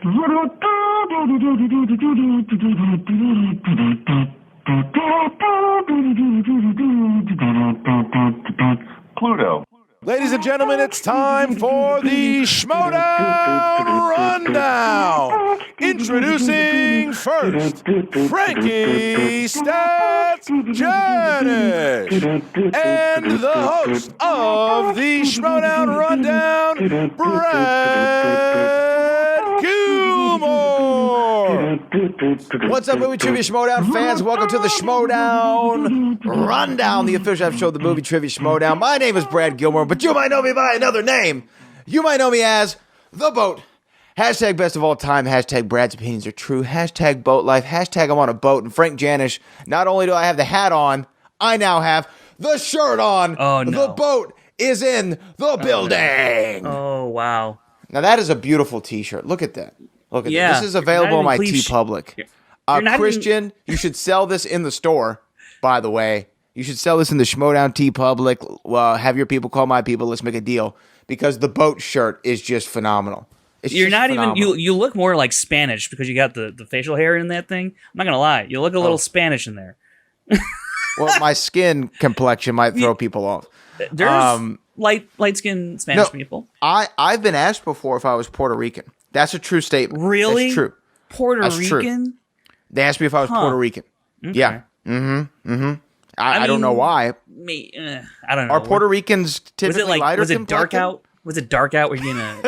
Pluto. Ladies and gentlemen, it's time for the Schmoedown Rundown. Introducing first, Frankie Stats Janisch, and the host of the Schmoedown Rundown, Brad Gilmore. What's up, movie trivia Schmoedown fans? Welcome to the Schmoedown Rundown, the official show of the movie trivia Schmoedown. My name is Brad Gilmore, but you might know me by another name. You might know me as The Boat. Hashtag best of all time. Hashtag Brad's opinions are true. Hashtag boat life. Hashtag I'm on a boat. And Frank Janisch, not only do I have the hat on, I now have the shirt on. Oh, no. The boat is in the building. Oh, wow. Now, that is a beautiful t-shirt. Look at that. Look at that. This is available on my TeePublic. Christian, you should sell this in the store, by the way. You should sell this in the Schmoedown TeePublic. Have your people call my people. Let's make a deal. Because the boat shirt is just phenomenal. You're not phenomenal. Even, you look more like Spanish because you got the facial hair in that thing. I'm not going to lie. You look a little Spanish in there. Well, my skin complexion might throw people off. There's light-skinned Spanish people. I've been asked before if I was Puerto Rican. That's a true statement. Really? That's true. Puerto That's Rican? True. They asked me if I was Puerto Rican. Okay. Yeah. I don't know why. I don't know. Are Puerto Ricans typically lighter? Was it dark out? Was it dark out? Were you gonna?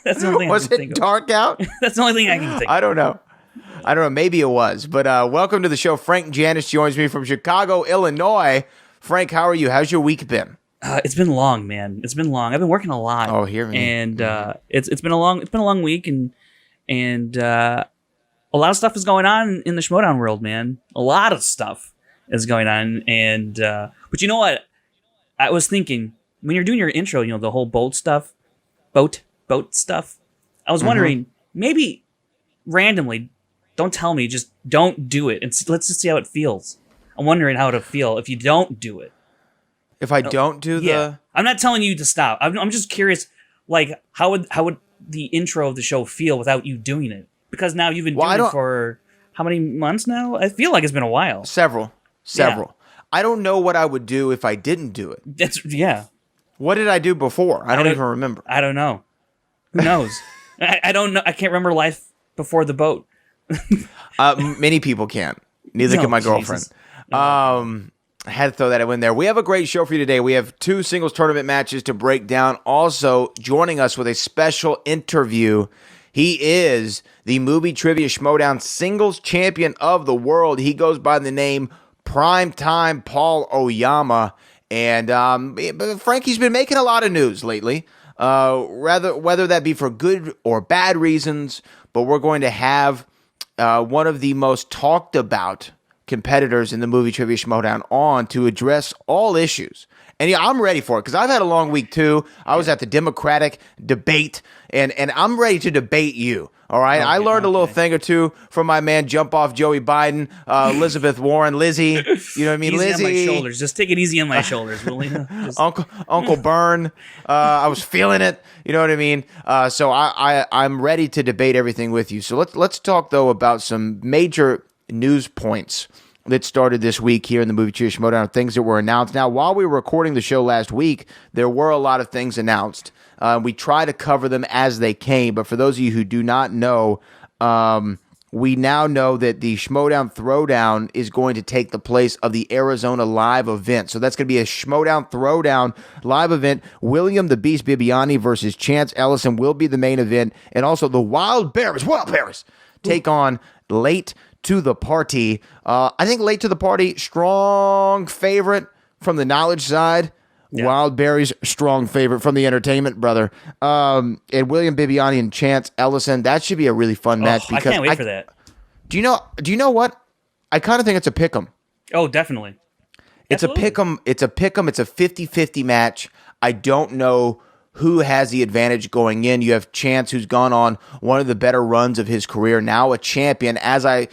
That's the only thing. Was it dark out? That's the only thing I can think. I don't know. Maybe it was. But welcome to the show. Frank Janisch joins me from Chicago, Illinois. Frank, how are you? How's your week been? It's been long, man. It's been long. I've been working a lot. Oh, here we and it's been a long week, and a lot of stuff is going on in the Schmoedown world, man. A lot of stuff is going on, and but you know what? I was thinking when you're doing your intro, the whole boat stuff. I was wondering, maybe randomly, don't tell me, just don't do it, and let's just see how it feels. I'm wondering how it'll feel if you don't do it. If I don't do I'm not telling you to stop. I'm just curious, like how would the intro of the show feel without you doing it? Because now you've been doing it for how many months now? I feel like it's been a while. Several. Yeah. I don't know what I would do if I didn't do it. What did I do before? I don't even remember. I don't know. Who knows? I don't know. I can't remember life before the boat. Many people can't. Neither can my girlfriend. I had to throw that in there. We have a great show for you today. We have 2 singles tournament matches to break down. Also, joining us with a special interview, he is the movie trivia Schmoedown singles champion of the world. He goes by the name Primetime Paul Oyama. And Frankie's been making a lot of news lately, whether that be for good or bad reasons. But we're going to have one of the most talked about competitors in the movie trivia Schmoedown on to address all issues. And yeah, I'm ready for it because I've had a long week too. I was at the Democratic debate, and I'm ready to debate you. All right, I learned a little thing or two from my man Jump Off Joey Biden, Elizabeth Warren, Lizzie. You know what I mean? Easy Lizzie. On my shoulders. Just take it easy on my shoulders, will you? Uncle Byrne. I was feeling it. You know what I mean? So I'm ready to debate everything with you. So let's talk though about some major news points that started this week here in the movie trivia Schmoedown, things that were announced. Now, while we were recording the show last week, there were a lot of things announced. We try to cover them as they came, but for those of you who do not know, we now know that the Schmoedown Throwdown is going to take the place of the Arizona live event. So that's going to be a Schmoedown Throwdown live event. William the Beast Bibiani versus Chance Ellison will be the main event, and also the Wild Bears take on Late to the Party. I think Late to the Party, strong favorite from the knowledge side. Yeah. Wild Berry's strong favorite from the entertainment, brother. And William Bibiani and Chance Ellison. That should be a really fun match. Because I can't wait for that. Do you know what? I kind of think it's a pick'em. Oh, definitely. It's a pick'em. It's a 50-50 match. I don't know who has the advantage going in. You have Chance, who's gone on one of the better runs of his career, now a champion, as I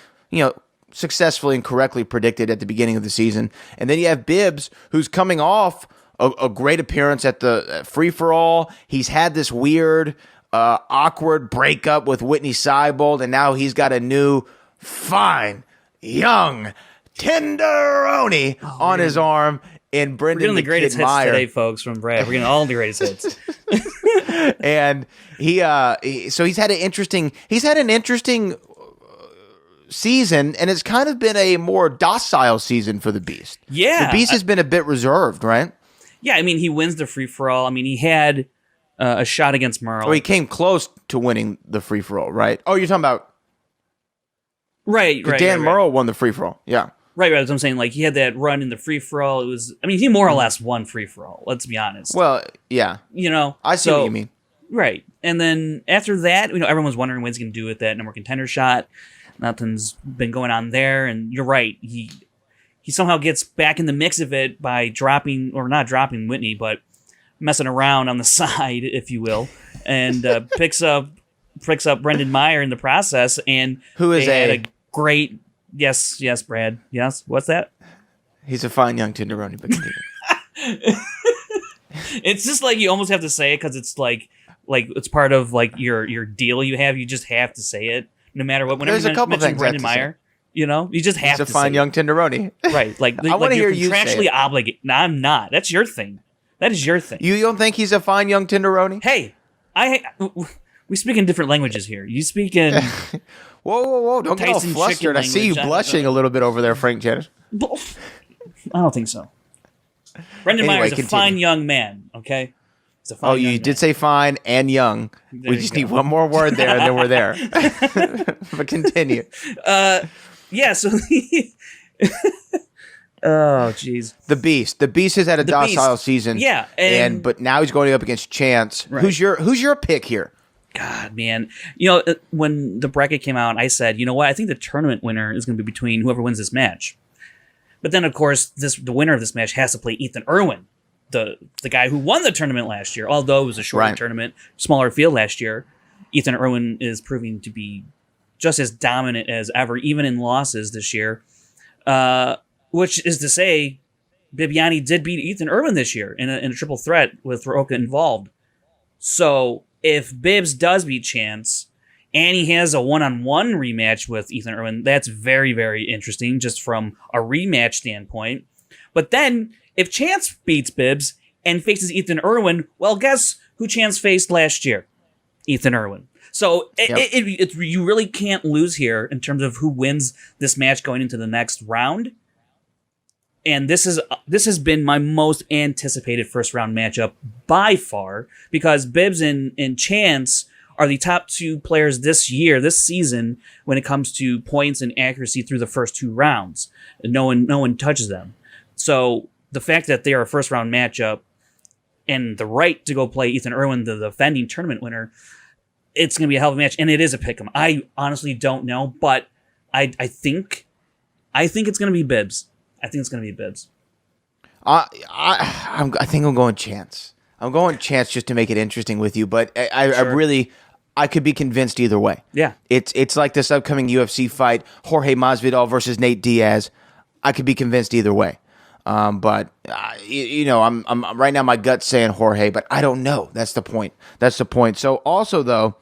successfully and correctly predicted at the beginning of the season. And then you have Bibbs, who's coming off a great appearance at the free-for-all. He's had this weird awkward breakup with Whitney Seibold, and now he's got a new fine young tenderoni on his arm in Brendan We're getting the greatest hits Meyer today, folks, from Brad. We're getting all the greatest hits. And so he's had an interesting season, and it's kind of been a more docile season for the Beast. Yeah. The Beast has been a bit reserved, right? Yeah, I mean, he wins the free-for-all. I mean, he had a shot against Merle. Well, he came close to winning the free-for-all, right? Oh, you're talking about... Right. Dan Merle won the free-for-all, yeah. Right, that's what I'm saying. Like, he had that run in the free-for-all. It was... I mean, he more or less won free-for-all, let's be honest. Well, yeah. You know? I see what you mean. Right. And then after that, everyone was wondering what he's going to do with that number contender shot. Nothing's been going on there, and you're right. He somehow gets back in the mix of it by dropping, or not dropping Whitney, but messing around on the side, if you will, and picks up Brendan Meyer in the process, and who is a great yes, Brad, yes, what's that? He's a fine young tenderoni, but continue. It's just like you almost have to say it because it's like it's part of like your deal you have. You just have to say it no matter what. Whenever There's a couple things Brendan Meyer, you just have to. He's a fine young tenderoni, right? Like I want to hear you contractually obligated. No, I'm not. That's your thing. That is your thing. You don't think he's a fine young tenderoni? Hey, we speak in different languages here. You speak in. Whoa! Don't get all flustered. I see you blushing a little bit over there, Frank Janisch. I don't think so. Brendan Meyer is a fine young man. Okay. You did say fine and young. We just need one more word there, and then we're there. But continue. Yeah. So. Oh, jeez. The Beast has had a docile season. Yeah, but now he's going up against Chance. Right. Who's your pick here? God, man. When the bracket came out, I said, you know what? I think the tournament winner is going to be between whoever wins this match. But then, of course, the winner of this match has to play Ethan Irwin, the guy who won the tournament last year. Although it was a shorter tournament, smaller field last year, Ethan Irwin is proving to be just as dominant as ever, even in losses this year. Which is to say, Bibiani did beat Ethan Irwin this year in a triple threat with Rocca involved. So if Bibbs does beat Chance and he has a one-on-one rematch with Ethan Irwin, that's very, very interesting just from a rematch standpoint. But then if Chance beats Bibbs and faces Ethan Irwin, well, guess who Chance faced last year? Ethan Irwin. So you really can't lose here in terms of who wins this match going into the next round. And this has been my most anticipated first round matchup by far because Bibbs and Chance are the top two players this season when it comes to points and accuracy through the first two rounds. No one touches them. So the fact that they are a first round matchup and the right to go play Ethan Irwin, the defending tournament winner, it's going to be a hell of a match, and it is a pick'em. I honestly don't know, but I think it's going to be Bibbs. I think it's going to be Bibbs. I think I'm going Chance. I'm going Chance just to make it interesting with you, but I could be convinced either way. Yeah. It's like this upcoming UFC fight, Jorge Masvidal versus Nate Diaz. I could be convinced either way. I'm right now my gut's saying Jorge, but I don't know. That's the point. So also though,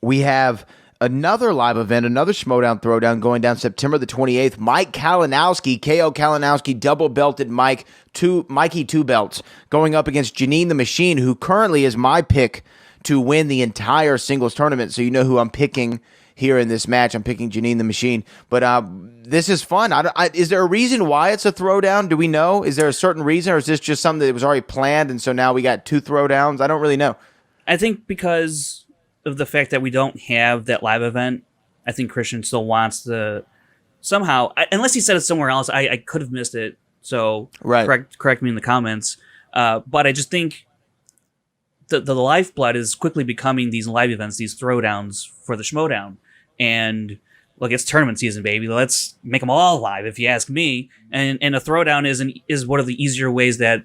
we have another live event, another Schmoedown Throwdown going down September the 28th. Mike Kalinowski, KO Kalinowski, double-belted Mikey two belts, going up against Janine the Machine, who currently is my pick to win the entire singles tournament. So you know who I'm picking here in this match. I'm picking Janine the Machine. But this is fun. Is there a reason why it's a throwdown? Do we know? Is there a certain reason, or is this just something that was already planned, and so now we got two throwdowns? I don't really know. I think because of the fact that we don't have that live event, I think Christian still wants to somehow, unless he said it somewhere else, I could have missed it. So correct me in the comments. But I just think the lifeblood is quickly becoming these live events, these throwdowns for the Schmoedown. And look, it's tournament season, baby. Let's make them all live, if you ask me. And a throwdown is one of the easier ways that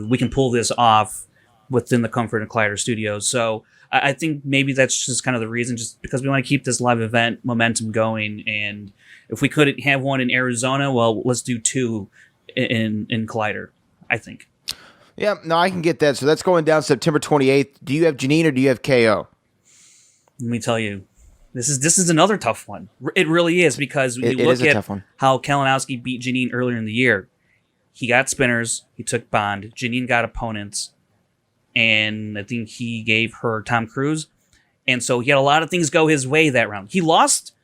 we can pull this off within the comfort of Collider Studios. So I think maybe that's just kind of the reason, just because we want to keep this live event momentum going. And if we couldn't have one in Arizona, well, let's do two in Collider, I think. Yeah, no, I can get that. So that's going down September 28th. Do you have Janine or do you have KO? Let me tell you, this is another tough one. It really is, because when you look at how Kalinowski beat Janine earlier in the year, he got spinners, he took Bond, Janine got opponents, and I think he gave her Tom Cruise. And so he had a lot of things go his way that round. He lost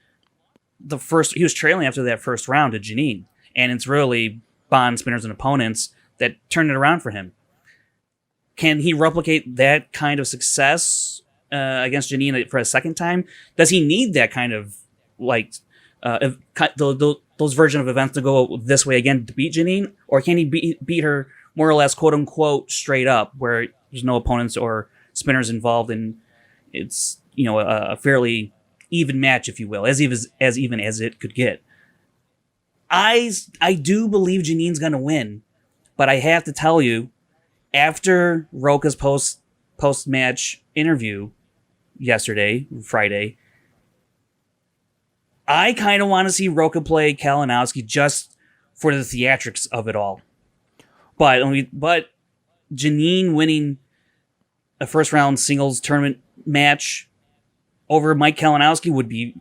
he was trailing after that first round to Janine. And it's really Bond, spinners, and opponents that turned it around for him. Can he replicate that kind of success against Janine for a second time? Does he need that kind of those version of events to go this way again to beat Janine, or can he beat her more or less quote unquote straight up, where there's no opponents or spinners involved, and it's a fairly even match, if you will, as even as it could get. I do believe Janine's gonna win, but I have to tell you, after Roka's post match interview yesterday, Friday, I kind of want to see Roka play Kalinowski just for the theatrics of it all. But Janine winning a first round singles tournament match over Mike Kalinowski would be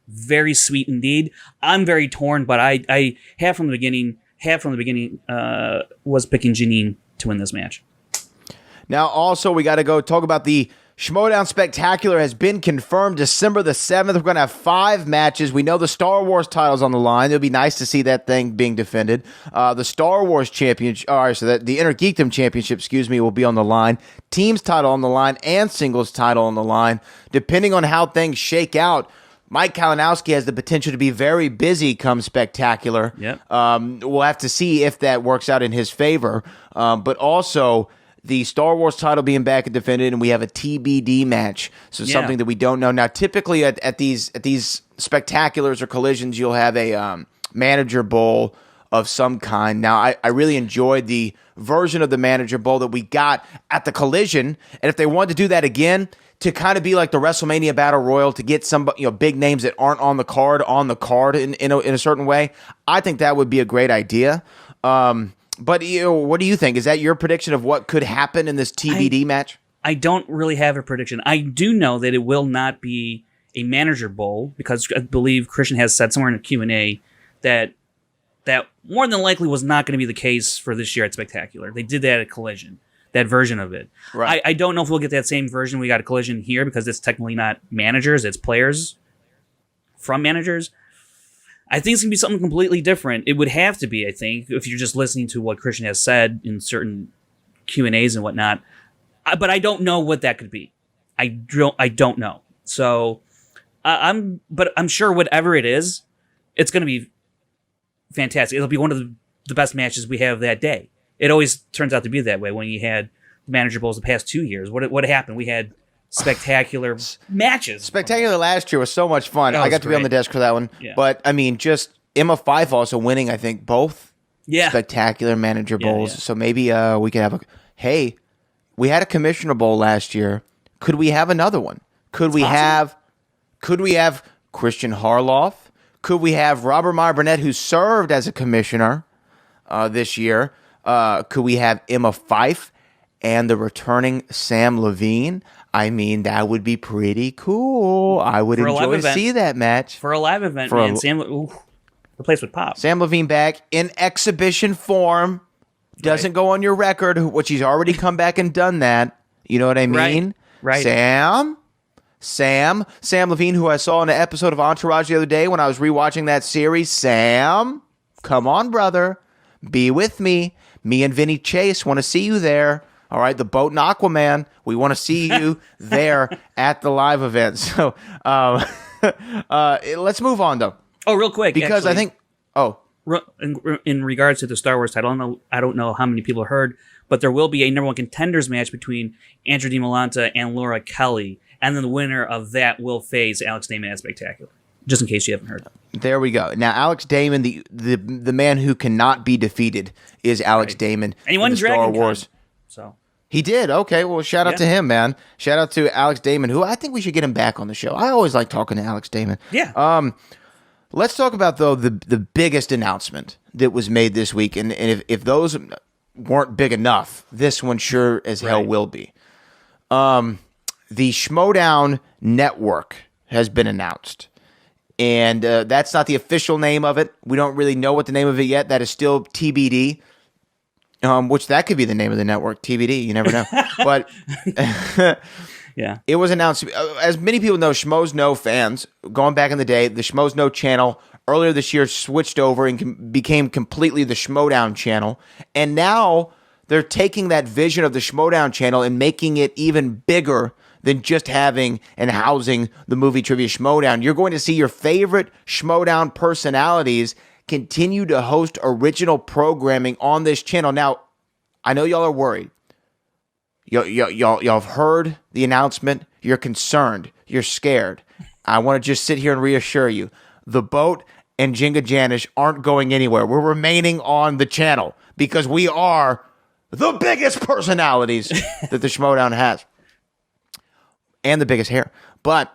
very sweet indeed. I'm very torn, but I half from the beginning was picking Janine to win this match. Now, also, we got to go talk about the Schmoedown Spectacular has been confirmed December the 7th. We're going to have 5 matches. We know the Star Wars title's on the line. It'll be nice to see that thing being defended. The Star Wars Championship, the Inner Geekdom Championship, will be on the line. Teams title on the line and singles title on the line. Depending on how things shake out, Mike Kalinowski has the potential to be very busy come Spectacular. Yep. We'll have to see if that works out in his favor. But also, the Star Wars title being back and defended, and we have a TBD match. So something that we don't know. Now, typically at these spectaculars or collisions, you'll have a manager bowl of some kind. Now, I really enjoyed the version of the manager bowl that we got at the collision. And if they wanted to do that again, to kind of be like the WrestleMania Battle Royal, to get some big names that aren't on the card in a certain way, I think that would be a great idea. But what do you think? Is that your prediction of what could happen in this TBD match? I don't really have a prediction. I do know that it will not be a manager bowl, because I believe Christian has said somewhere in the Q&A that more than likely was not going to be the case for this year at Spectacular. They did that at Collision, that version of it. Right. I don't know if we'll get that same version we got at Collision here, because it's technically not managers, it's players from managers. I think it's going to be something completely different. It would have to be, I think, if you're just listening to what Christian has said in certain Q&As and whatnot. But I don't know what that could be. I don't know. So I'm sure whatever it is, it's going to be fantastic. It'll be one of the best matches we have that day. It always turns out to be that way when you had the manager bowls the past 2 years. What happened? We had spectacular matches. Spectacular last year was so much fun. I got to be on the desk for that one. Yeah. But, just Emma Fyfe also winning, I think, both spectacular manager bowls. Yeah. So maybe we could have we had a commissioner bowl last year. Could we have another one? Could we have Christian Harloff? Could we have Robert Meyer Burnett, who served as a commissioner this year? Could we have Emma Fyfe and the returning Sam Levine? That would be pretty cool. I would enjoy to see that match. For a live event, the place would pop. Sam Levine back in exhibition form. Doesn't go on your record, which he's already come back and done that. You know what I mean? Right. Sam Levine, who I saw in an episode of Entourage the other day when I was rewatching that series. Sam, come on, brother. Be with me. Me and Vinny Chase want to see you there. All right, the Boat and Aquaman, we want to see you there at the live event. So let's move on, though. Oh, real quick. Because actually, I think... In regards to the Star Wars title, I don't know how many people heard, but there will be a number one contenders match between Andrew DiMolanta and Laura Kelly, and then the winner of that will face Alex Damon at Spectacular. Just in case you haven't heard. There we go. Now, Alex Damon, the man who cannot be defeated, is Alex Damon. And he won Star Wars. So he did. Okay, well, shout out to him, man. Shout out to Alex Damon, who I think we should get him back on the show. I always like talking to Alex Damon. Yeah. Let's talk about, though, the biggest announcement that was made this week. And if those weren't big enough. This one sure as hell will be. The Schmoedown Network has been announced. And that's not the official name of it. We don't really know what the name of it yet. That is still TBD. Which that could be the name of the network, TBD. You never know. But yeah, it was announced. As many people know, Schmoes Know fans, going back in the day, the Schmoes Know channel earlier this year switched over and became completely the Schmoedown channel. And now they're taking that vision of the Schmoedown channel and making it even bigger than just having and housing the movie trivia Schmoedown. You're going to see your favorite Schmoedown personalities continue to host original programming on this channel. Now, I know y'all are worried. Y'all have heard the announcement. You're concerned. You're scared. I want to just sit here and reassure you. The Boat and Jenga Janisch aren't going anywhere. We're remaining on the channel because we are the biggest personalities that the Schmoedown has. And the biggest hair. But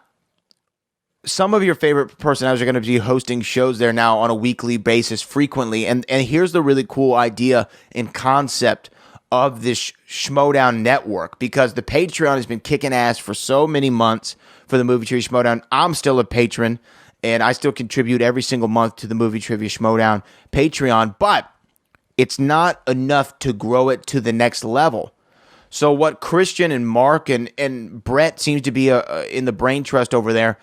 some of your favorite personalities are going to be hosting shows there now on a weekly basis frequently. And here's the really cool idea and concept of this Schmoedown network, because the Patreon has been kicking ass for so many months for the Movie Trivia Schmoedown. I'm still a patron, and I still contribute every single month to the Movie Trivia Schmoedown Patreon, but it's not enough to grow it to the next level. So what Christian and Mark and Brett seems to be in the brain trust over there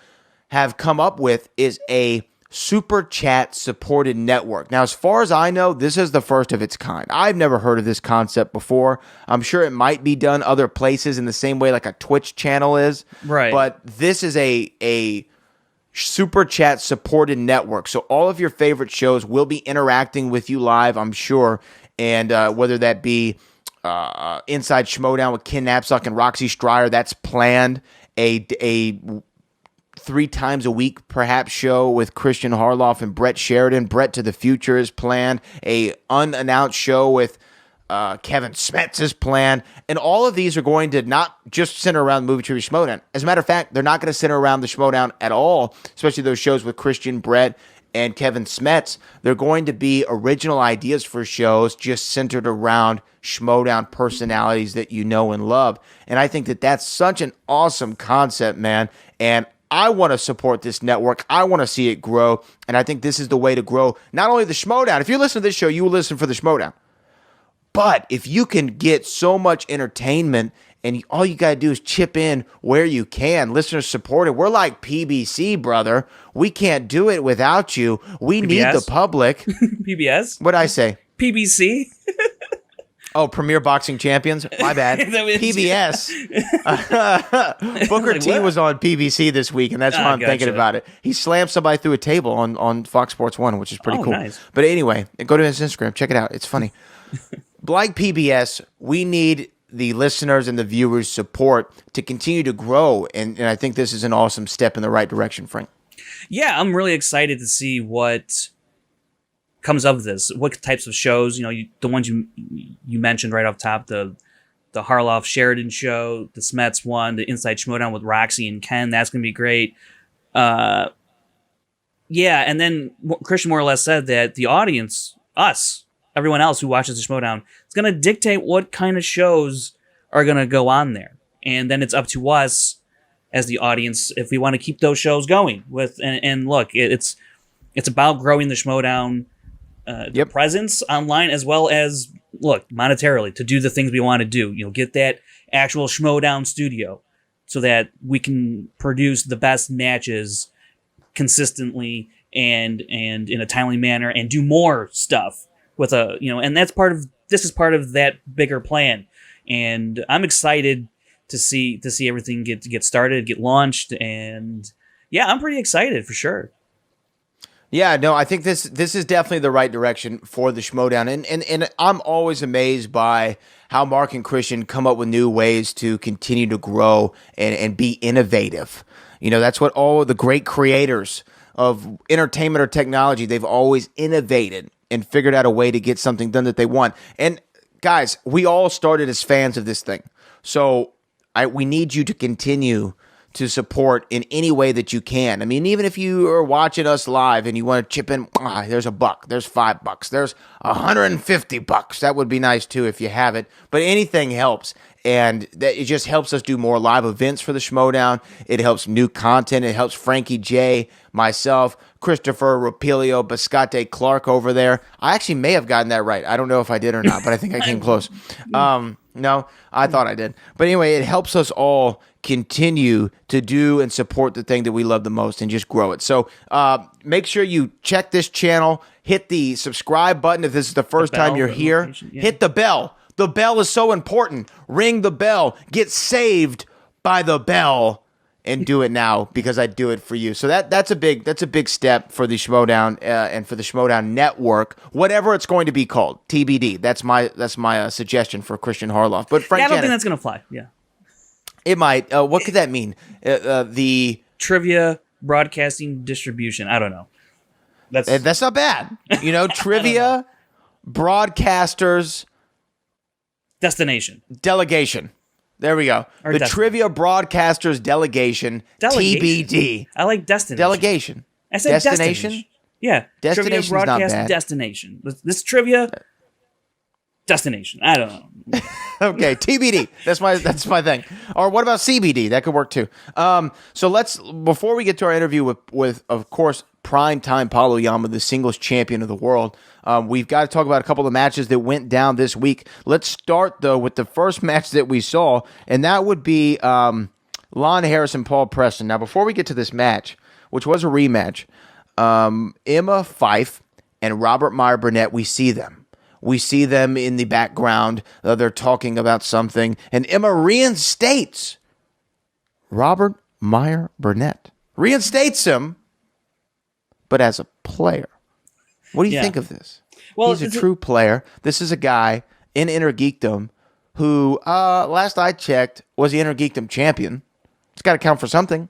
have come up with is a super chat supported network. Now, as far as I know, this is the first of its kind. I've never heard of this concept before. I'm sure it might be done other places in the same way like a Twitch channel is. Right. But this is a super chat supported network. So all of your favorite shows will be interacting with you live, I'm sure. And whether that be Inside Schmoedown with Ken Knapsack and Roxy Stryer, that's planned. A 3 times a week, perhaps, show with Christian Harloff and Brett Sheridan. Brett to the Future is planned. A unannounced show with Kevin Smets is planned. And all of these are going to not just center around the Movie Trivia Schmoedown. As a matter of fact, they're not going to center around the Schmoedown at all, especially those shows with Christian, Brett, and Kevin Smets. They're going to be original ideas for shows just centered around Schmoedown personalities that you know and love. And I think that that's such an awesome concept, man. And I want to support this network. I want to see it grow. And I think this is the way to grow not only the Schmoedown. If you listen to this show, you will listen for the Schmoedown. But if you can get so much entertainment and all you got to do is chip in where you can, listeners support it. We're like PBC, brother. We can't do it without you. We need the public. PBS? What'd I say? PBC? Oh, Premier Boxing Champions? My bad. PBS. Booker T was on PBC this week, and that's why I'm thinking about it. He slammed somebody through a table on Fox Sports 1, which is pretty cool. Nice. But anyway, go to his Instagram. Check it out. It's funny. Like PBS, we need the listeners and the viewers' support to continue to grow, and I think this is an awesome step in the right direction, Frank. Yeah, I'm really excited to see what comes of this. What types of shows, the ones you mentioned right off top, the Harloff Sheridan show, the Smets one, the Inside Schmoedown with Roxy and Ken, that's going to be great. Yeah, and then Christian more or less said that the audience, us, everyone else who watches the Schmoedown, is going to dictate what kind of shows are going to go on there. And then it's up to us as the audience if we want to keep those shows going. And look, it's about growing the Schmoedown presence online, as well as, look, monetarily, to do the things we want to do. Get that actual Schmoedown studio so that we can produce the best matches consistently and in a timely manner and do more stuff with and this is part of that bigger plan. And I'm excited to see everything get started, get launched, and yeah, I'm pretty excited for sure. Yeah, no, I think this is definitely the right direction for the Schmoedown. And I'm always amazed by how Mark and Christian come up with new ways to continue to grow and be innovative. That's what all of the great creators of entertainment or technology, they've always innovated and figured out a way to get something done that they want. And guys, we all started as fans of this thing. So we need you to continue to support in any way that you can. I mean, even if you are watching us live and you want to chip in, there's $1, there's $5, there's $150. That would be nice too if you have it. But anything helps. And that it just helps us do more live events for the Schmoedown. It helps new content. It helps Frankie J, myself, Christopher Rapilio, Biscate Clark over there. I actually may have gotten that right. I don't know if I did or not, but I think I came close. No, I thought I did. But anyway, it helps us all continue to do and support the thing that we love the most and just grow it. So make sure you check this channel. Hit the subscribe button if this is the first time you're here. Yeah. Hit the bell. The bell is so important. Ring the bell. Get saved by the bell, and do it now because I do it for you. So that's a big step for the Schmoedown and for the Schmoedown network, whatever it's going to be called. TBD. That's my suggestion for Christian Harloff. But Frank, I don't think that's gonna fly. Yeah, it might. What could that mean? The trivia broadcasting distribution. I don't know. That's not bad. Trivia broadcasters. Destination. Delegation. There we go. Or the Trivia Broadcasters Delegation. TBD. I like destination. Delegation. I said destination. Yeah. Destination's Trivia Broadcast not bad. Destination. This trivia destination. I don't know. Okay, TBD. That's my thing. Or what about CBD? That could work too. So before we get to our interview with of course, primetime Paul Oyama, the singles champion of the world, we've got to talk about a couple of matches that went down this week. Let's start, though, with the first match that we saw, and that would be Lon Harris and Paul Preston. Now, before we get to this match, which was a rematch, Emma Fife and Robert Meyer Burnett, we see them. We see them in the background. They're talking about something, and Emma reinstates Robert Meyer Burnett. Reinstates him, but as a player. What do you think of this? Well, he's a true player. This is a guy in Inner Geekdom who, last I checked, was the Inner Geekdom champion. It's got to count for something.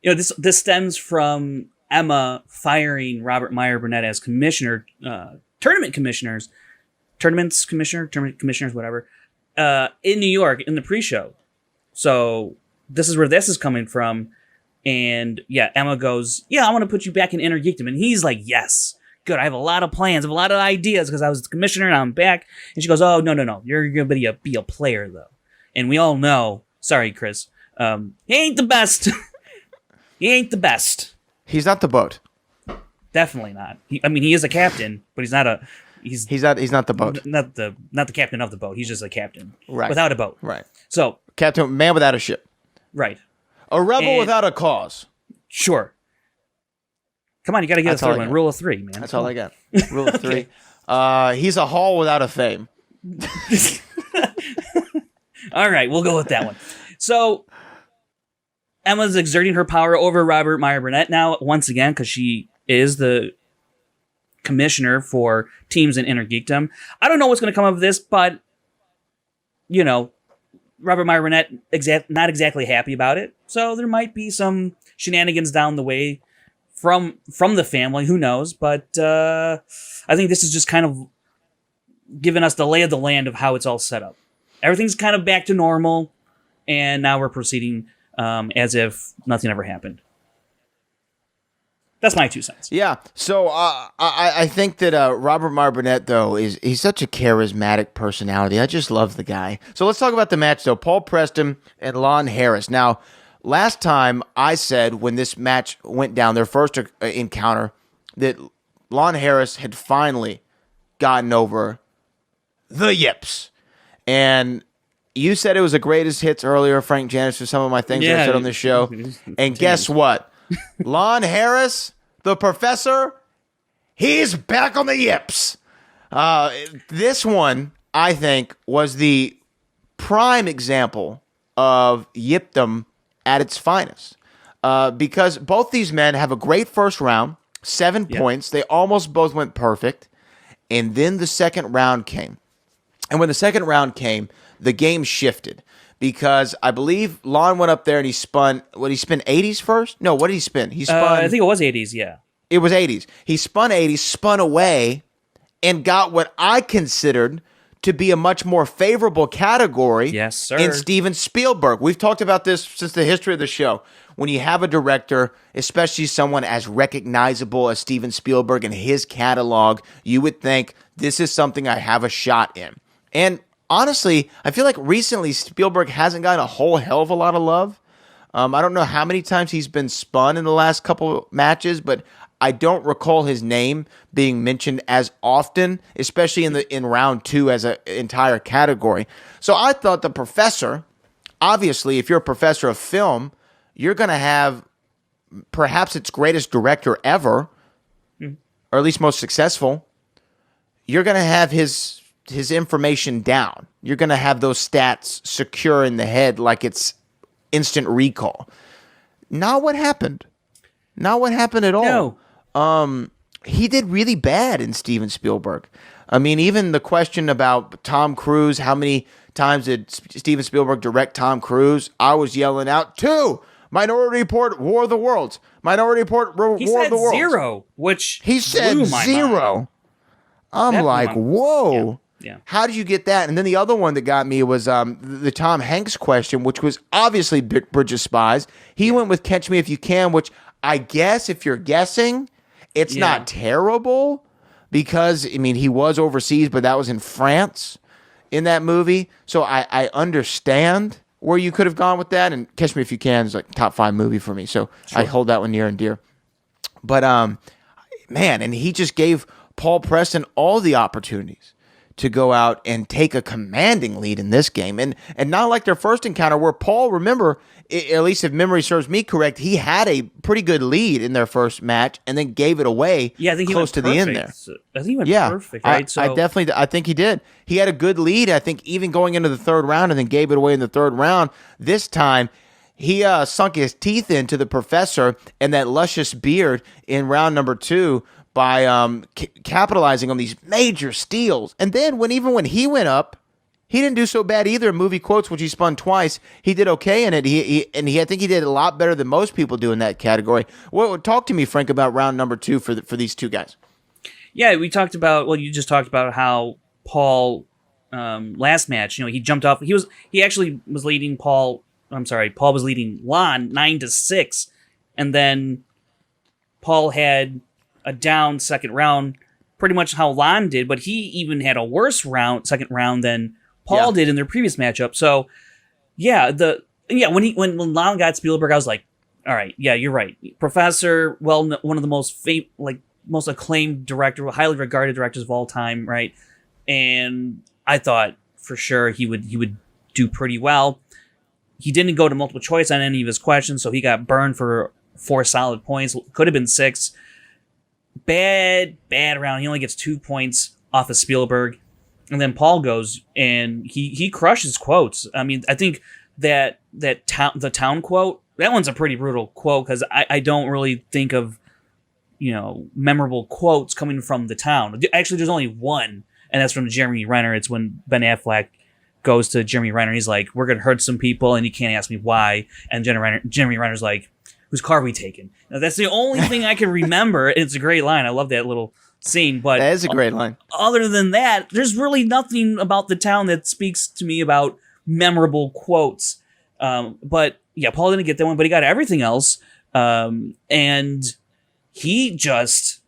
This stems from Emma firing Robert Meyer Burnett as commissioner, tournament commissioners, whatever, in New York in the pre-show. So this is where this is coming from. And yeah, Emma goes, I want to put you back in Inner Geekdom. And he's like, yes, good. I have a lot of plans, I have a lot of ideas because I was the commissioner and I'm back. And she goes, oh, no. You're going to be a player, though. And we all know, sorry, Chris, he ain't the best. He ain't the best. He's not the boat. Definitely not. He is a captain, but he's not a... He's not the boat. Not the captain of the boat. He's just a captain. Right. Without a boat. Right. So... Captain, man without a ship. Right. A rebel without a cause. Sure. Come on, you got to get a third one. Rule of 3, man. That's all I got. Rule of 3. He's a hall without a fame. All right, we'll go with that one. So, Emma's exerting her power over Robert Meyer Burnett now, once again, because she is the commissioner for teams in Inner Geekdom. I don't know what's going to come of this, but, Robert Meyer Burnett not exactly happy about it. So there might be some shenanigans down the way from the family. Who knows? But I think this is just kind of giving us the lay of the land of how it's all set up. Everything's kind of back to normal, and now we're proceeding as if nothing ever happened. That's my 2 cents. Yeah. So I think that Robert Meyer Burnett, though, he's such a charismatic personality. I just love the guy. So let's talk about the match, though. Paul Preston and Lon Harris. Now, last time I said when this match went down, their first encounter, that Lon Harris had finally gotten over the yips. And you said it was the greatest hits earlier, Frank Janisch, for some of my things that I said on this show. And guess what? Lon Harris, the professor, he's back on the yips. This one, I think, was the prime example of yipdom at its finest. Because both these men have a great first round, 7 points. They almost both went perfect. And then the second round came. And when the second round came, the game shifted. Because I believe Lon went up there and he spun, what did he spin 80s first? No, what did he spin? He spun. I think it was 80s, yeah. It was 80s. He spun 80s, spun away, and got what I considered to be a much more favorable category Yes, sir. in Steven Spielberg. We've talked about this since the history of the show. When you have a director, especially someone as recognizable as Steven Spielberg and his catalog, you would think this is something I have a shot in. And honestly, I feel like recently Spielberg hasn't gotten a whole hell of a lot of love. I don't know how many times he's been spun in the last couple matches, but I don't recall his name being mentioned as often, especially in round 2 as an entire category. So I thought The Professor, obviously, if you're a professor of film, you're going to have perhaps its greatest director ever, or at least most successful. You're going to have his information down. You're going to have those stats secure in the head like it's instant recall. Not what happened. Not what happened at all. No. He did really bad in Steven Spielberg. I mean, even the question about Tom Cruise, how many times did Steven Spielberg direct Tom Cruise? I was yelling out, 2! Minority Report, War of the Worlds. Minority Report, War of the Worlds. He said 0, which he said blew my 0. mind. I'm like, whoa. Yeah. How did you get that? And then the other one that got me was the Tom Hanks question, which was obviously Bridge of Spies. He went with Catch Me If You Can, which I guess if you're guessing, it's not terrible because, I mean, he was overseas, but that was in France in that movie. So I understand where you could have gone with that. And Catch Me If You Can is like top 5 movie for me. So I hold that one near and dear. But, man, and he just gave Paul Preston all the opportunities to go out and take a commanding lead in this game. And not like their first encounter where Paul, remember, at least if memory serves me correct, he had a pretty good lead in their first match and then gave it away I think close to the end there. I think he went perfect, right? I think he did. He had a good lead, I think, even going into the third round and then gave it away in the third round. This time, he sunk his teeth into the Professor and that luscious beard in round number 2 by capitalizing on these major steals. And then when he went up, he didn't do so bad either in movie quotes, which he spun twice. He did okay in it. I think he did a lot better than most people do in that category. Well, talk to me, Frank, about round number 2 for these two guys. Yeah, we talked about, you just talked about how Paul, last match, he jumped off. He actually was leading Paul was leading Lon 9-6. And then Paul had a down second round, pretty much how Lon did, but he even had a worse second round than Paul did in their previous matchup. So, when Lon got Spielberg, I was like, all right, yeah, you're right. Professor, one of the most acclaimed director, highly regarded directors of all time, right? And I thought for sure he would do pretty well. He didn't go to multiple choice on any of his questions, so he got burned for 4 solid points. Could have been 6. Bad round. He only gets 2 points off of Spielberg. And then Paul goes and he crushes quotes. I mean, I think the town quote, that one's a pretty brutal quote because I don't really think of, memorable quotes coming from the town. Actually, there's only one, and that's from Jeremy Renner. It's when Ben Affleck goes to Jeremy Renner. He's like, we're going to hurt some people and you can't ask me why. And Jeremy Renner's like, whose car are we taking? Now, that's the only thing I can remember. It's a great line. I love that little scene. But that is a great line. Other than that, there's really nothing about the town that speaks to me about memorable quotes. But yeah, Paul didn't get that one, but he got everything else. And he just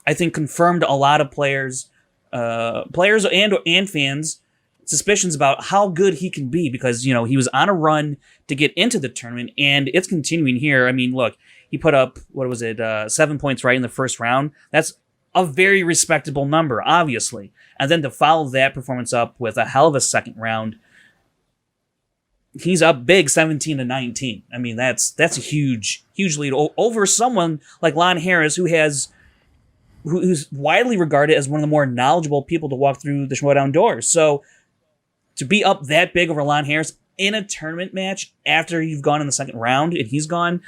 I think confirmed a lot of players and fans suspicions about how good he can be because, he was on a run to get into the tournament and it's continuing here. I mean, look, he put up, 7 points right in the first round. That's a very respectable number, obviously. And then to follow that performance up with a hell of a second round, he's up big 17-19. I mean, that's a huge lead over someone like Lon Harris who's widely regarded as one of the more knowledgeable people to walk through the Schmoedown doors. So to be up that big over Lon Harris in a tournament match after you've gone in the second round and he's gone,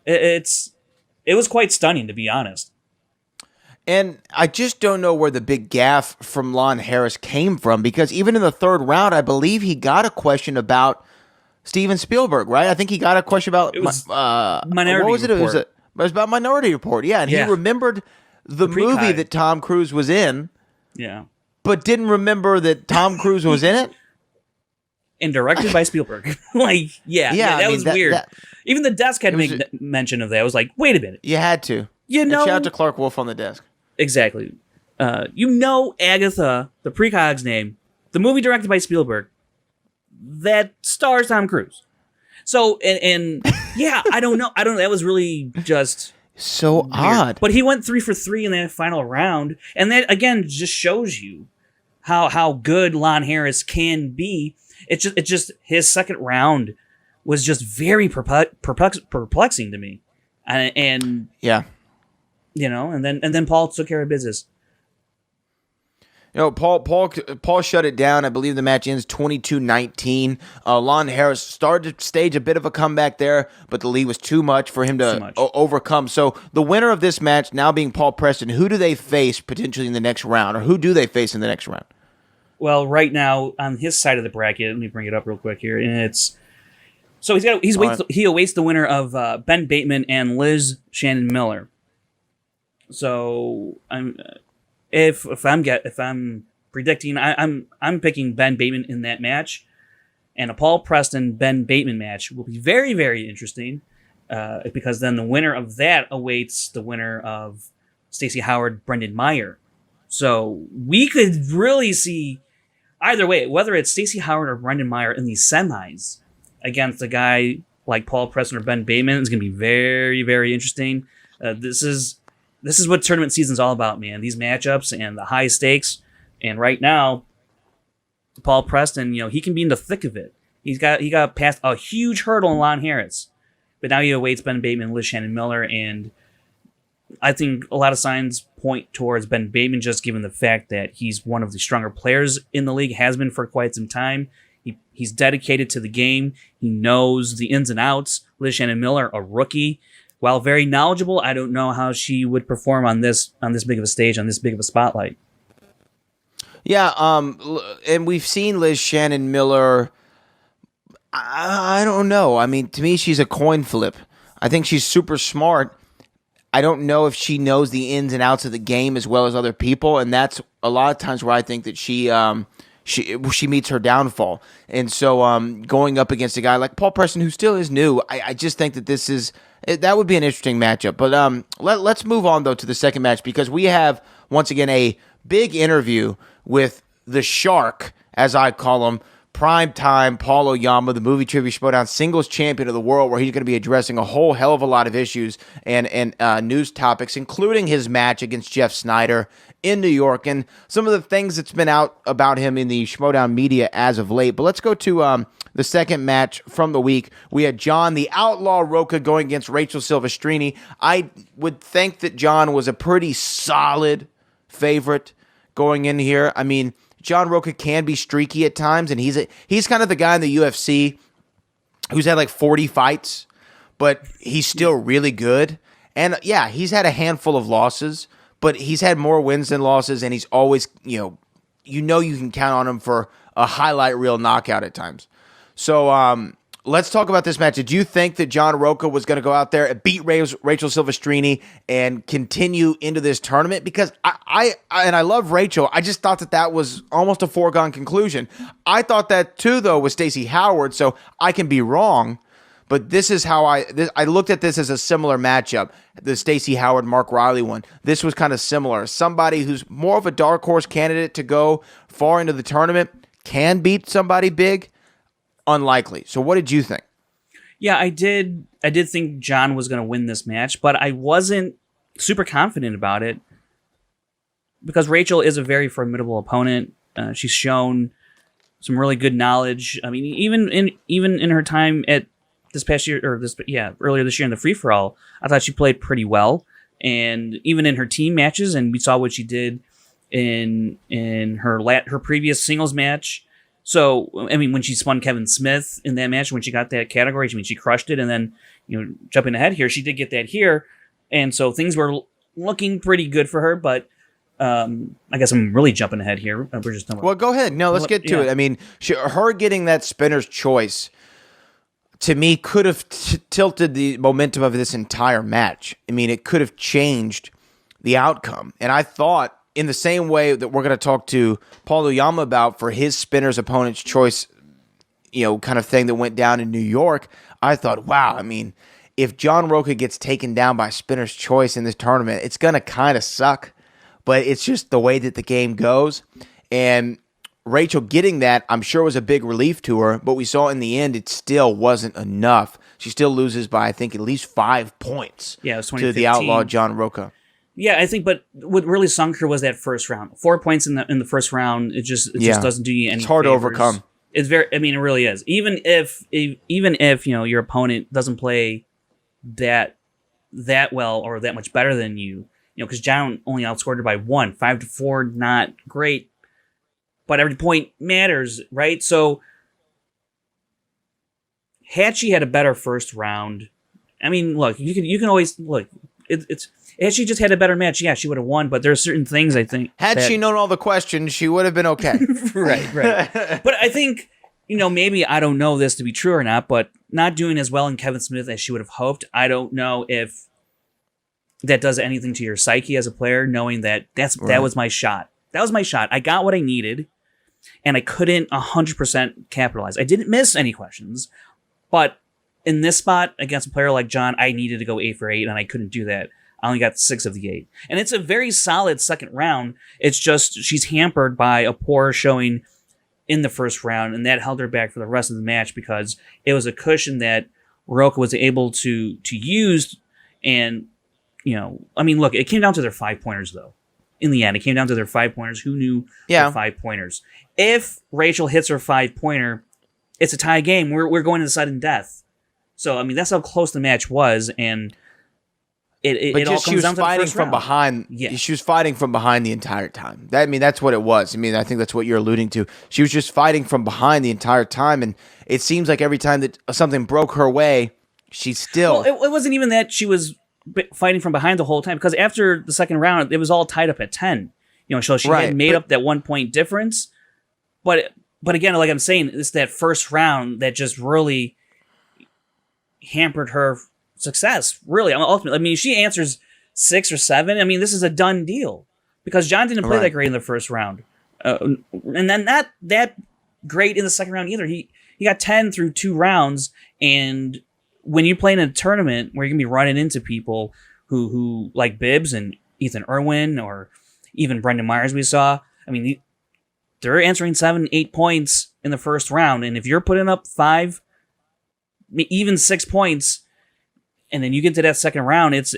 it was quite stunning, to be honest. And I just don't know where the big gaffe from Lon Harris came from because even in the third round, I believe he got a question about Steven Spielberg, right? I think he got a question about Minority what was it? Report. It was about Minority Report, yeah. And he remembered the movie that Tom Cruise was in. Yeah. but didn't remember that Tom Cruise was in it? And directed by Spielberg. That was weird. Even the desk had to make mention of that. I was like, wait a minute. You had to. And shout out to Clark Wolf on the desk. Exactly. Agatha, the precog's name, the movie directed by Spielberg, that stars Tom Cruise. So, and I don't know. That was really just so weird. Odd. But he went 3 for 3 in that final round. And that, again, just shows you how good Lon Harris can be. It's just his second round was just very perplexing to me. And yeah. And then Paul took care of business. Paul shut it down. I believe the match ends 22-19. Lon Harris started to stage a bit of a comeback there, but the lead was too much for him to overcome. So the winner of this match now being Paul Preston, who do they face potentially in the next round, or who do they face in the next round? Well, right now on his side of the bracket, let me bring it up real quick here, and it's he awaits the winner of Ben Bateman and Liz Shannon Miller. So if I'm predicting, I'm picking Ben Bateman in that match, and a Paul Preston Ben Bateman match will be very, very interesting, because then the winner of that awaits the winner of Stacey Howard Brendan Meyer. So we could really see either way, whether it's Stacey Howard or Brendan Meyer in these semis against a guy like Paul Preston or Ben Bateman is going to be very, very interesting. This is what tournament season's all about, man. These matchups and the high stakes. And right now, Paul Preston, he can be in the thick of it. He got past a huge hurdle in Lon Harris, but now he awaits Ben Bateman and Liz Shannon Miller, and I think a lot of signs point towards Ben Bateman, just given the fact that he's one of the stronger players in the league, has been for quite some time. He's dedicated to the game. He knows the ins and outs. Liz Shannon Miller, a rookie, while very knowledgeable, I don't know how she would perform on this big of a stage, on this big of a spotlight. Yeah, and we've seen Liz Shannon Miller. I don't know. I mean, to me, she's a coin flip. I think she's super smart. I don't know if she knows the ins and outs of the game as well as other people, and that's a lot of times where I think that she meets her downfall. And so going up against a guy like Paul Preston, who still is new, I just think that that would be an interesting matchup. But let's move on, though, to the second match, because we have, once again, a big interview with the Shark, as I call him, primetime Paul Oyama, the movie trivia Schmoedown Singles Champion of the world, where he's going to be addressing a whole hell of a lot of issues and news topics, including his match against Jeff Snyder in New York and some of the things that's been out about him in the Schmoedown media as of late. But let's go to the second match from the week. We had John the Outlaw Roca going against Rachel Silvestrini. I would think that John was a pretty solid favorite going in here. I mean, John Roca can be streaky at times, and he's kind of the guy in the UFC who's had like 40 fights, but he's still really good. And yeah, he's had a handful of losses, but he's had more wins than losses, and he's always, you can count on him for a highlight reel knockout at times. So let's talk about this match. Did you think that John Roca was going to go out there and beat Rachel Silvestrini and continue into this tournament? Because I love Rachel. I just thought that was almost a foregone conclusion. I thought that too, though, with Stacey Howard, so I can be wrong. But this is how I looked at this as a similar matchup, the Stacey Howard, Mark Riley one. This was kind of similar. Somebody who's more of a dark horse candidate to go far into the tournament can beat somebody big. Unlikely. So what did you think? Yeah, I did think John was going to win this match, but I wasn't super confident about it because Rachel is a very formidable opponent. She's shown some really good knowledge. I mean, even in her time at this past year, earlier this year in the free-for-all, I thought she played pretty well. And even in her team matches, and we saw what she did in her previous singles match. So, I mean, when she spun Kevin Smith in that match, when she got that category, I mean, she crushed it. And then, jumping ahead here, she did get that here. And so things were looking pretty good for her. But I guess I'm really jumping ahead here. We're just talking about, well, go ahead. No, let's get to it. I mean, her getting that spinner's choice, to me, could have tilted the momentum of this entire match. I mean, it could have changed the outcome. And I thought in the same way that we're going to talk to Paul Oyama about for his spinner's opponent's choice, kind of thing that went down in New York, I thought, wow, I mean, if John Rocha gets taken down by spinner's choice in this tournament, it's going to kind of suck, but it's just the way that the game goes. And Rachel getting that, I'm sure, was a big relief to her, but we saw in the end it still wasn't enough. She still loses by, I think, at least 5 points it was to the outlaw John Rocha. Yeah, I think, but what really sunk her was that first round. 4 points in the first round. It just doesn't do you any. It's hard favors. to overcome. It's very. I mean, it really is. Even if your opponent doesn't play that well or that much better than you, because John only outscored her by 1, 5-4, not great, but every point matters, right? So, had she had a better first round, I mean, look, you can always look. It's had she just had a better match, yeah, she would have won. But there are certain things I think. Had she known all the questions, she would have been okay. Right. But I think, maybe I don't know this to be true or not, but not doing as well in Kevin Smith as she would have hoped. I don't know if that does anything to your psyche as a player, knowing that that was my shot. That was my shot. I got what I needed, and I couldn't 100% capitalize. I didn't miss any questions, but in this spot against a player like John, I needed to go 8 for 8, and I couldn't do that. I only got 6 of the 8. And it's a very solid second round. It's just she's hampered by a poor showing in the first round, and that held her back for the rest of the match because it was a cushion that Rocha was able to use. And, I mean, look, it came down to their 5-pointers, though. In the end, it came down to their 5-pointers. Who knew their 5-pointers? If Rachel hits her 5-pointer, it's a tie game. We're going to sudden death. So, I mean, that's how close the match was, and it all comes down to the first round. Behind. Yeah. She was fighting from behind the entire time. That's what it was. I mean, I think that's what you're alluding to. She was just fighting from behind the entire time, and it seems like every time that something broke her way, she still... Well, it wasn't even that she was fighting from behind the whole time, because after the second round, it was all tied up at 10. So she had made up that 1 point difference, but again, like I'm saying, it's that first round that just really hampered her success, really. Ultimately, I mean, if she answers 6 or 7, I mean, this is a done deal because John didn't play that great in the first round, and then not that great in the second round either. He got 10 through 2 rounds, and when you play in a tournament where you're gonna be running into people who like Bibbs and Ethan Irwin or even Brendan Myers, we saw. I mean, they're answering 7, 8 points in the first round, and if you're putting up 5, even 6 points, and then you get to that second round, it's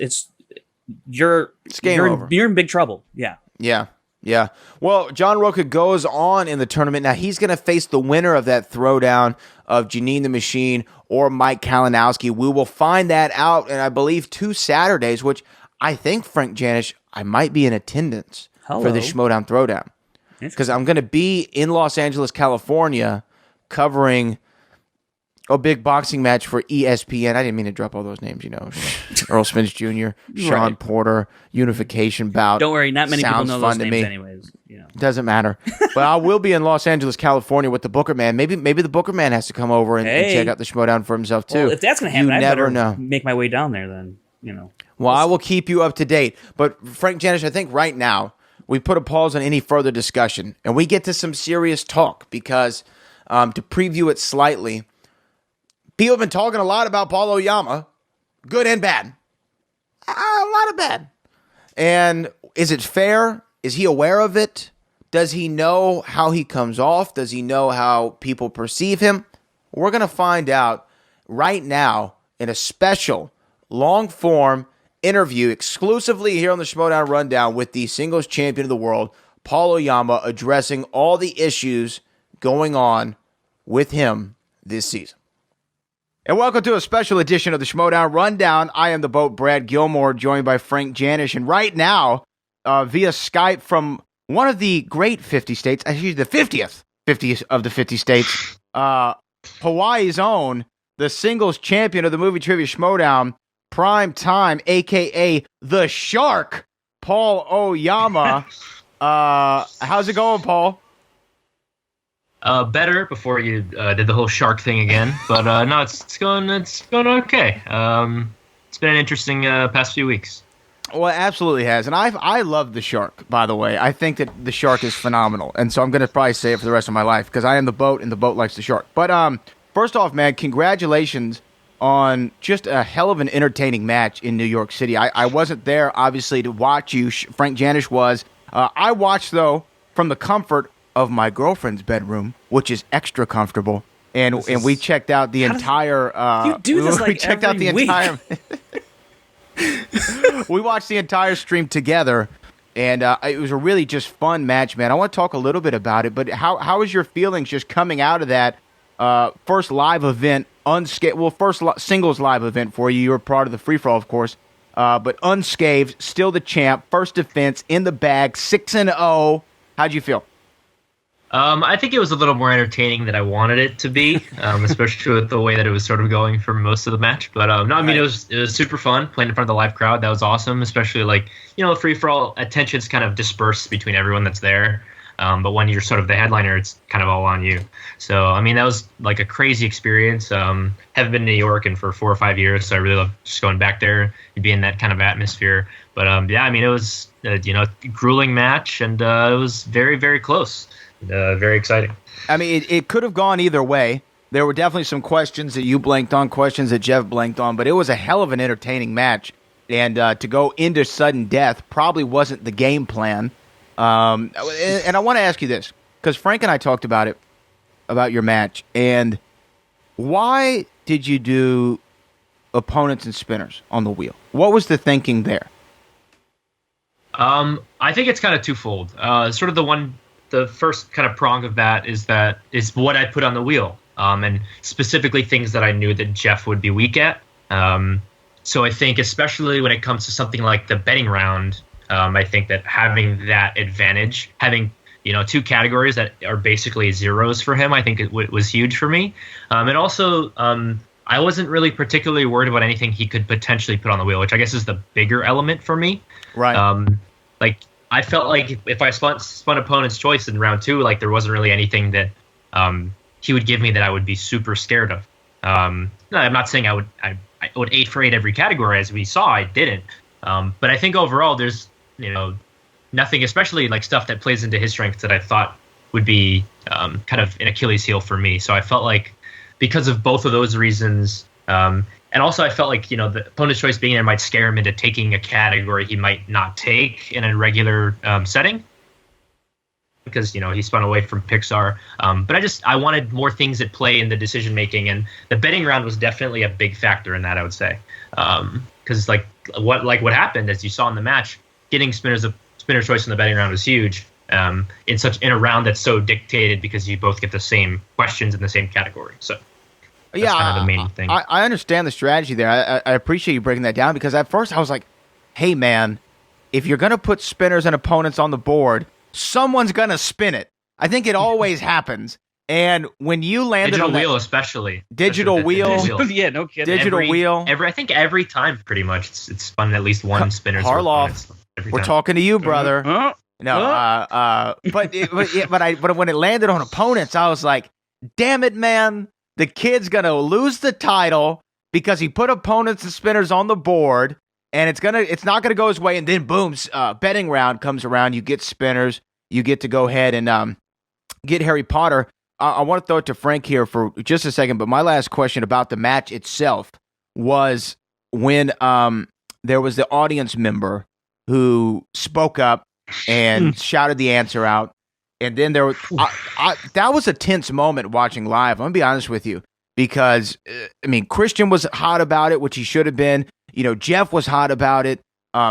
game over. You're in big trouble. Yeah. Well, John Rocha goes on in the tournament. Now he's going to face the winner of that throwdown of Janine the Machine or Mike Kalinowski. We will find that out in, I believe, 2 Saturdays, which I think, Frank Janisch, I might be in attendance for the Schmoedown Throwdown. Because I'm going to be in Los Angeles, California, covering a big boxing match for ESPN. I didn't mean to drop all those names, Earl Spence Jr., Sean Porter, Unification Bout. Don't worry, not many people know those names anyways. Doesn't matter. But I will be in Los Angeles, California with the Booker Man. Maybe the Booker Man has to come over and check out the Schmoedown for himself, too. Well, if that's going to happen, I never better know. Make my way down there then, Well, I will keep you up to date. But Frank Janisch, I think right now we put a pause on any further discussion, and we get to some serious talk because to preview it slightly, people have been talking a lot about Paul Oyama, good and bad. A lot of bad. And is it fair? Is he aware of it? Does he know how he comes off? Does he know how people perceive him? We're going to find out right now in a special long-form interview exclusively here on the Schmoedown Rundown with the singles champion of the world, Paul Oyama, addressing all the issues going on with him this season. And welcome to a special edition of the Schmoedown Rundown. I am the boat Brad Gilmore, joined by Frank Janisch. And right now, via Skype from one of the great 50 states, actually the 50th of the 50 states, Hawaii's own, the singles champion of the movie trivia Schmoedown, prime time, a.k.a. the Shark, Paul Oyama. How's it going, Paul? Better before you did the whole shark thing again, but no, it's going okay. It's been an interesting past few weeks. Well, it absolutely has, and I love the Shark. By the way, I think that the Shark is phenomenal, and so I'm going to probably say it for the rest of my life because I am the boat, and the boat likes the Shark. But first off, man, congratulations on just a hell of an entertaining match in New York City. I wasn't there, obviously, to watch you. Frank Janisch was. I watched, though, from the comfort of my girlfriend's bedroom, which is extra comfortable, and we checked out the entire. You do this like checked every out the week. entire. We watched the entire stream together, and it was a really just fun match, man. I want to talk a little bit about it, but how was your feelings just coming out of that first live event, singles live event for you? You were part of the free-for-all, of course, but unscathed, still the champ, first defense, in the bag, 6-0. How'd you feel? I think it was a little more entertaining than I wanted it to be, especially with the way that it was sort of going for most of the match. But no, I mean, it was super fun playing in front of the live crowd. That was awesome, especially free for all, attention's kind of dispersed between everyone that's there. But when you're sort of the headliner, it's kind of all on you. So, I mean, that was like a crazy experience. Haven't been to New York in for 4 or 5 years, so I really love just going back there and being in that kind of atmosphere. But yeah, I mean, it was a grueling match, and it was very, very close. Very exciting. I mean, it could have gone either way. There were definitely some questions that you blanked on, questions that Jeff blanked on, but it was a hell of an entertaining match. And to go into sudden death probably wasn't the game plan. And I want to ask you this, because Frank and I talked about your match, and why did you do opponents and spinners on the wheel? What was the thinking there? I think it's kind of twofold. Sort of the first kind of prong of that is what I put on the wheel, and specifically things that I knew that Jeff would be weak at. So I think especially when it comes to something like the betting round, I think that having that advantage, having 2 categories that are basically zeros for him, I think it was huge for me. And also, I wasn't really particularly worried about anything he could potentially put on the wheel, which I guess is the bigger element for me. Right. I felt like if I spun opponent's choice in round 2, there wasn't really anything that he would give me that I would be super scared of. No, I'm not saying I would 8 for 8 every category, as we saw. I didn't. But I think overall there's nothing, especially stuff that plays into his strengths, that I thought would be kind of an Achilles heel for me. So I felt like because of both of those reasons, and also I felt like the opponent's choice being there might scare him into taking a category he might not take in a regular setting, because he spun away from Pixar. But I wanted more things at play in the decision making, and the betting round was definitely a big factor in that, I would say. Because what happened, as you saw in the match, getting spinner choice in the betting round was huge. In a round that's so dictated because you both get the same questions in the same category. So that's kind of the main thing. I understand the strategy there. I appreciate you breaking that down, because at first I was like, hey man, if you're gonna put spinners and opponents on the board, someone's gonna spin it. I think it always happens. And when you landed digital on that wheel, especially digital wheel, Yeah, no kidding. digital wheel, I think every time pretty much it's spun at least one spinner. HARLOFF, we're talking to you, brother. No, but when it landed on opponents, I was like, damn it, man, the kid's gonna lose the title because he put opponents and spinners on the board, and it's not gonna go his way. And then boom, betting round comes around, you get spinners, you get to go ahead and get Harry Potter. I want to throw it to Frank here for just a second, but my last question about the match itself was when there was the audience member who spoke up and shouted the answer out, and then there was that was a tense moment watching live. I'm gonna be honest with you, because KRISTIAN was hot about it, which he should have been. Jeff was hot about it.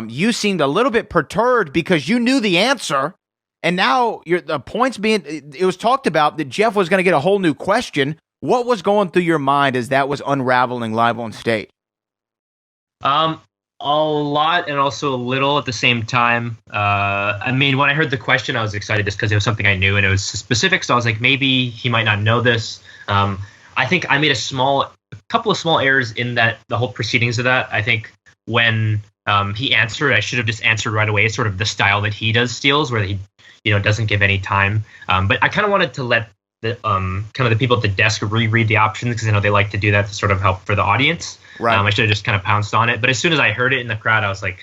You seemed a little bit perturbed because you knew the answer. And now the points it was talked about that Jeff was going to get a whole new question. What was going through your mind as that was unraveling live on stage? A lot and also a little at the same time. When I heard the question, I was excited just because it was something I knew and it was specific. So I was like, maybe he might not know this. I think I made a couple of small errors in the whole proceedings of that. I think when he answered, I should have just answered right away. It's sort of the style that he does steals, where he doesn't give any time. But I kind of wanted to let the kind of the people at the desk reread the options, because I know they like to do that to sort of help for the audience. Right. I should have just kind of pounced on it. But as soon as I heard it in the crowd, I was like,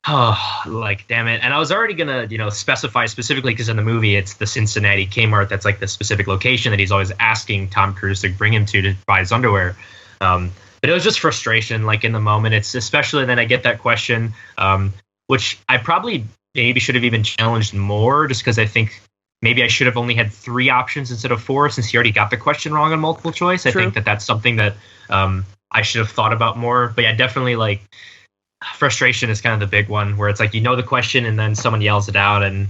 Oh, like damn it! And I was already gonna, specify specifically because in the movie it's the Cincinnati Kmart that's like the specific location that he's always asking Tom Cruise to bring him to buy his underwear. But it was just frustration, like in the moment. It's especially then I get that question, which I probably maybe should have even challenged more, just because I think maybe I should have only had 3 options instead of 4, since he already got the question wrong on multiple choice. I think that's something that I should have thought about more. But yeah, definitely like frustration is kind of the big one, where it's like the question and then someone yells it out, and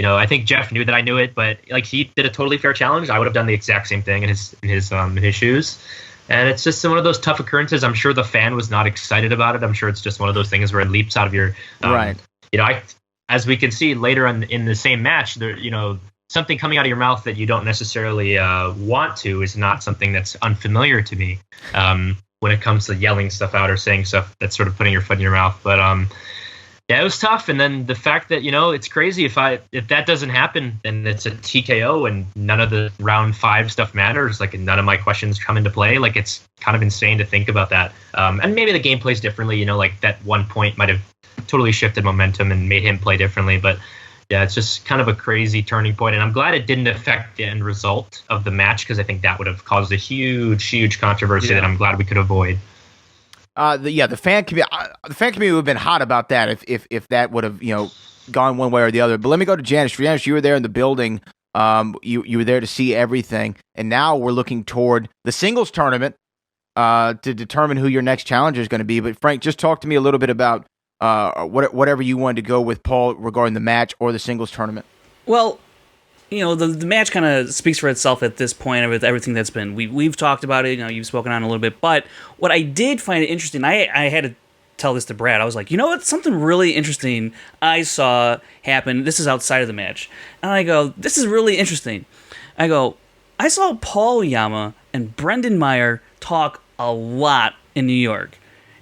I think Jeff knew that I knew it, but like he did a totally fair challenge. I would have done the exact same thing in his shoes. And it's just one of those tough occurrences. I'm sure the fan was not excited about it. I'm sure it's just one of those things where it leaps out of your right. As we can see later on in the same match, there, something coming out of your mouth that you don't necessarily want to is not something that's unfamiliar to me when it comes to yelling stuff out or saying stuff that's sort of putting your foot in your mouth. But yeah, it was tough. And then the fact that, it's crazy if that doesn't happen, then it's a TKO and none of the round 5 stuff matters. Like none of my questions come into play. Like it's kind of insane to think about that. And maybe the game plays differently, like that one point might have totally shifted momentum and made him play differently. But yeah, it's just kind of a crazy turning point. And I'm glad it didn't affect the end result of the match, because I think that would have caused a huge controversy that I'm glad we could avoid. The fan community would have been hot about that if that would have gone one way or the other. But let me go to Janisch. Janisch, you were there in the building. You were there to see everything, and now we're looking toward the singles tournament to determine who your next challenger is going to be. But Frank, just talk to me a little bit about whatever you wanted to go with Paul regarding the match or the singles tournament. Well, the match kind of speaks for itself at this point with everything that's been. We've talked about it. You've spoken on it a little bit. But what I did find it interesting, I had to tell this to Brad. I was like, what? Something really interesting I saw happen. This is outside of the match. And I go, this is really interesting. I go, I saw Paul Oyama and Brendan Meyer talk a lot in New York.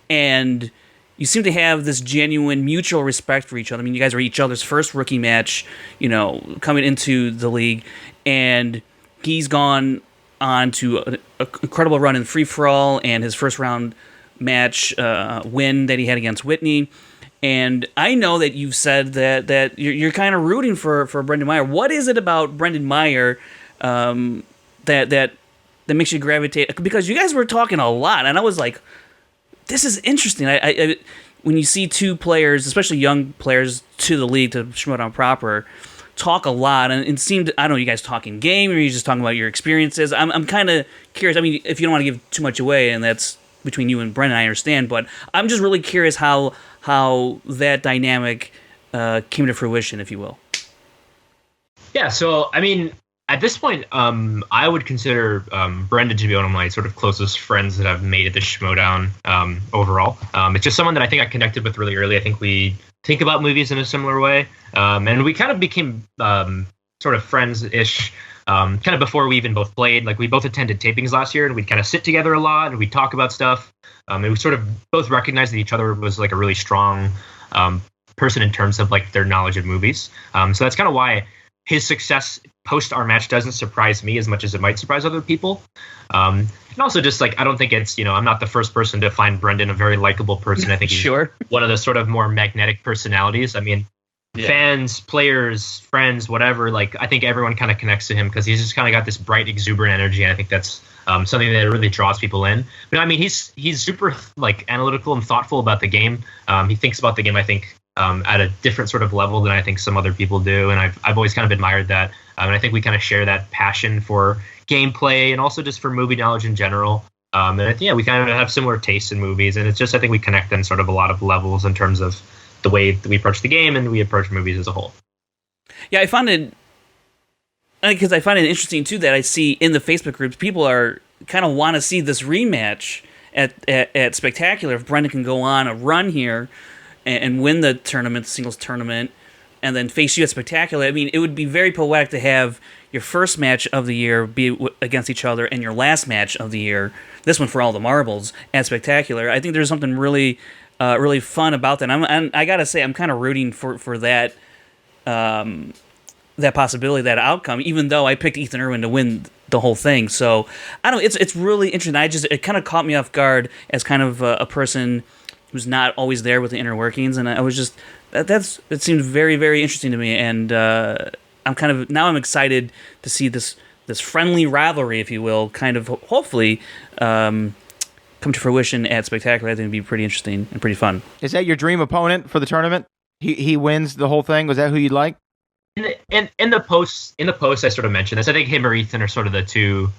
And you seem to have this genuine mutual respect for each other. I mean, you guys are each other's first rookie match, coming into the league. And he's gone on to an incredible run in free-for-all and his first round match win that he had against Whitney. And I know that you've said that you're kind of rooting for Brendan Meyer. What is it about Brendan Meyer that makes you gravitate? Because you guys were talking a lot, and I was like, this is interesting. I when you see 2 players, especially young players to the league, to Schmoedown proper, talk a lot, and it seemed, I don't know, you guys talking game, or you just talking about your experiences? I'm kind of curious. I mean, if you don't want to give too much away, and that's between you and Brendan, I understand, but I'm just really curious how that dynamic came to fruition, if you will. Yeah, so, I mean, at this point, I would consider Brendan to be one of my sort of closest friends that I've made at the Schmoedown overall. It's just someone that I think I connected with really early. I think we think about movies in a similar way. And we kind of became sort of friends-ish kind of before we even both played. Like, we both attended tapings last year, and we'd kind of sit together a lot, and we'd talk about stuff. And we sort of both recognized that each other was like a really strong person in terms of like their knowledge of movies. So that's kind of why his success post our match doesn't surprise me as much as it might surprise other people. And also just like, I don't think it's, I'm not the first person to find Brendan a very likable person. I think he's one of the sort of more magnetic personalities. I mean, fans, players, friends, whatever, like I think everyone kind of connects to him because he's just kind of got this bright, exuberant energy. And I think that's something that really draws people in. But I mean, he's super like analytical and thoughtful about the game. He thinks about the game, I think, at a different sort of level than I think some other people do. And I've always kind of admired that. And I think we kind of share that passion for gameplay and also just for movie knowledge in general. And we kind of have similar tastes in movies. And it's just, I think we connect on sort of a lot of levels in terms of the way that we approach the game and we approach movies as a whole. Yeah, I find it interesting too that I see in the Facebook groups, people are kind of want to see this rematch at Spectacular. If Brendan can go on a run here and win the tournament, the singles tournament, and then face you at Spectacular. I mean, it would be very poetic to have your first match of the year be against each other and your last match of the year, this one for all the marbles, at Spectacular. I think there's something really really fun about that. And I got to say, I'm kind of rooting for that that possibility, that outcome, even though I picked Ethan Irwin to win the whole thing. So, I don't know, it's really interesting. It kind of caught me off guard as kind of a person who's not always there with the inner workings, and I was just it seemed very, very interesting to me, and I'm excited to see this friendly rivalry, if you will, kind of hopefully come to fruition at Spectacular. I think it'd be pretty interesting and pretty fun. Is that your dream opponent for the tournament? He wins the whole thing. Was that who you'd like? In the post, I sort of mentioned this. I think him or Ethan are sort of the two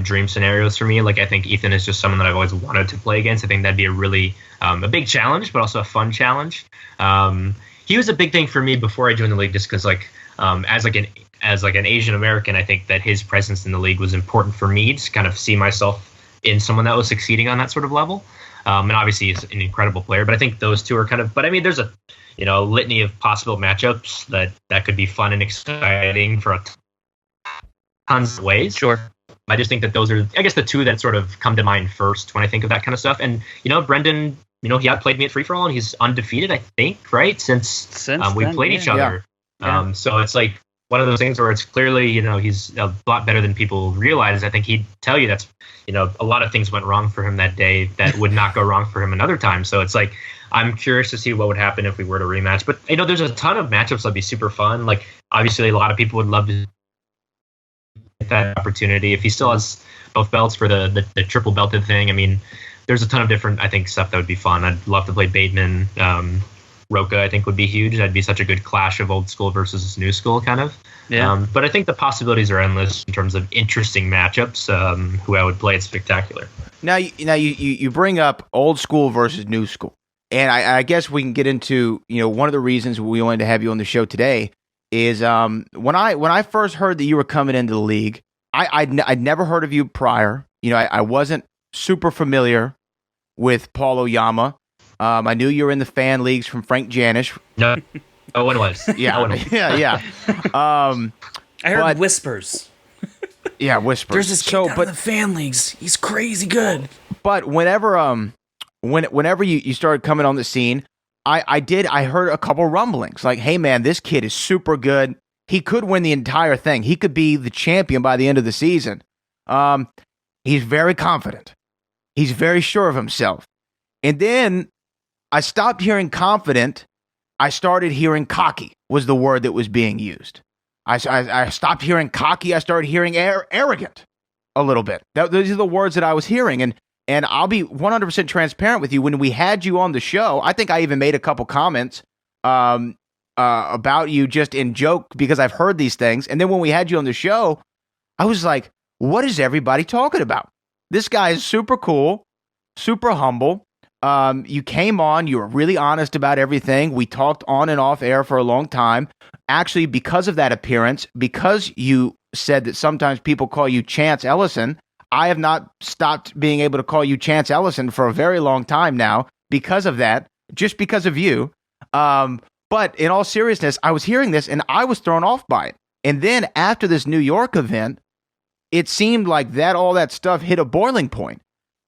dream scenarios for me. Like, I think Ethan is just someone that I've always wanted to play against. I think that'd be a really a big challenge, but also a fun challenge. He was a big thing for me before I joined the league, just because as an Asian American, I think that his presence in the league was important for me to kind of see myself in someone that was succeeding on that sort of level. And obviously he's an incredible player, but I think those two are kind of. But I mean, there's a litany of possible matchups that could be fun and exciting for tons of ways. Sure. I just think that those are, I guess, the two that sort of come to mind first when I think of that kind of stuff. And Brendan, he outplayed me at free for all, and he's undefeated, I think, right? Since we played each other. Yeah. So it's like one of those things where it's clearly, he's a lot better than people realize. I think he'd tell you that's, a lot of things went wrong for him that day that would not go wrong for him another time. So it's like, I'm curious to see what would happen if we were to rematch. But, there's a ton of matchups that'd be super fun. Like, obviously, a lot of people would love to get that opportunity. If he still has both belts for the triple belted thing, I mean, there's a ton of different, I think, stuff that would be fun. I'd love to play Bateman. Roca, I think, would be huge. That'd be such a good clash of old school versus new school, kind of. Yeah. But I think the possibilities are endless in terms of interesting matchups. Who I would play at Spectacular. Now you bring up old school versus new school, and I guess we can get into one of the reasons we wanted to have you on the show today is when I first heard that you were coming into the league, I'd never heard of you prior. I wasn't super familiar with Paul Oyama. I knew you were in the fan leagues from Frank Janisch. No one was. Yeah, yeah. I heard whispers. Yeah, whispers. There's this kid down in the fan leagues. He's crazy good. But whenever you started coming on the scene, I heard a couple rumblings like, hey man, this kid is super good. He could win the entire thing. He could be the champion by the end of the season. He's very confident. He's very sure of himself. And then I stopped hearing confident. I started hearing cocky was the word that was being used. I stopped hearing cocky. I started hearing arrogant a little bit. Those are the words that I was hearing. And I'll be 100% transparent with you. When we had you on the show, I think I even made a couple comments about you just in joke because I've heard these things. And then when we had you on the show, I was like, what is everybody talking about? This guy is super cool, super humble. You came on, you were really honest about everything. We talked on and off air for a long time. Actually, because of that appearance, because you said that sometimes people call you Chance Ellison, I have not stopped being able to call you Chance Ellison for a very long time now because of that, just because of you. But in all seriousness, I was hearing this and I was thrown off by it. And then after this New York event, it seemed like all that stuff hit a boiling point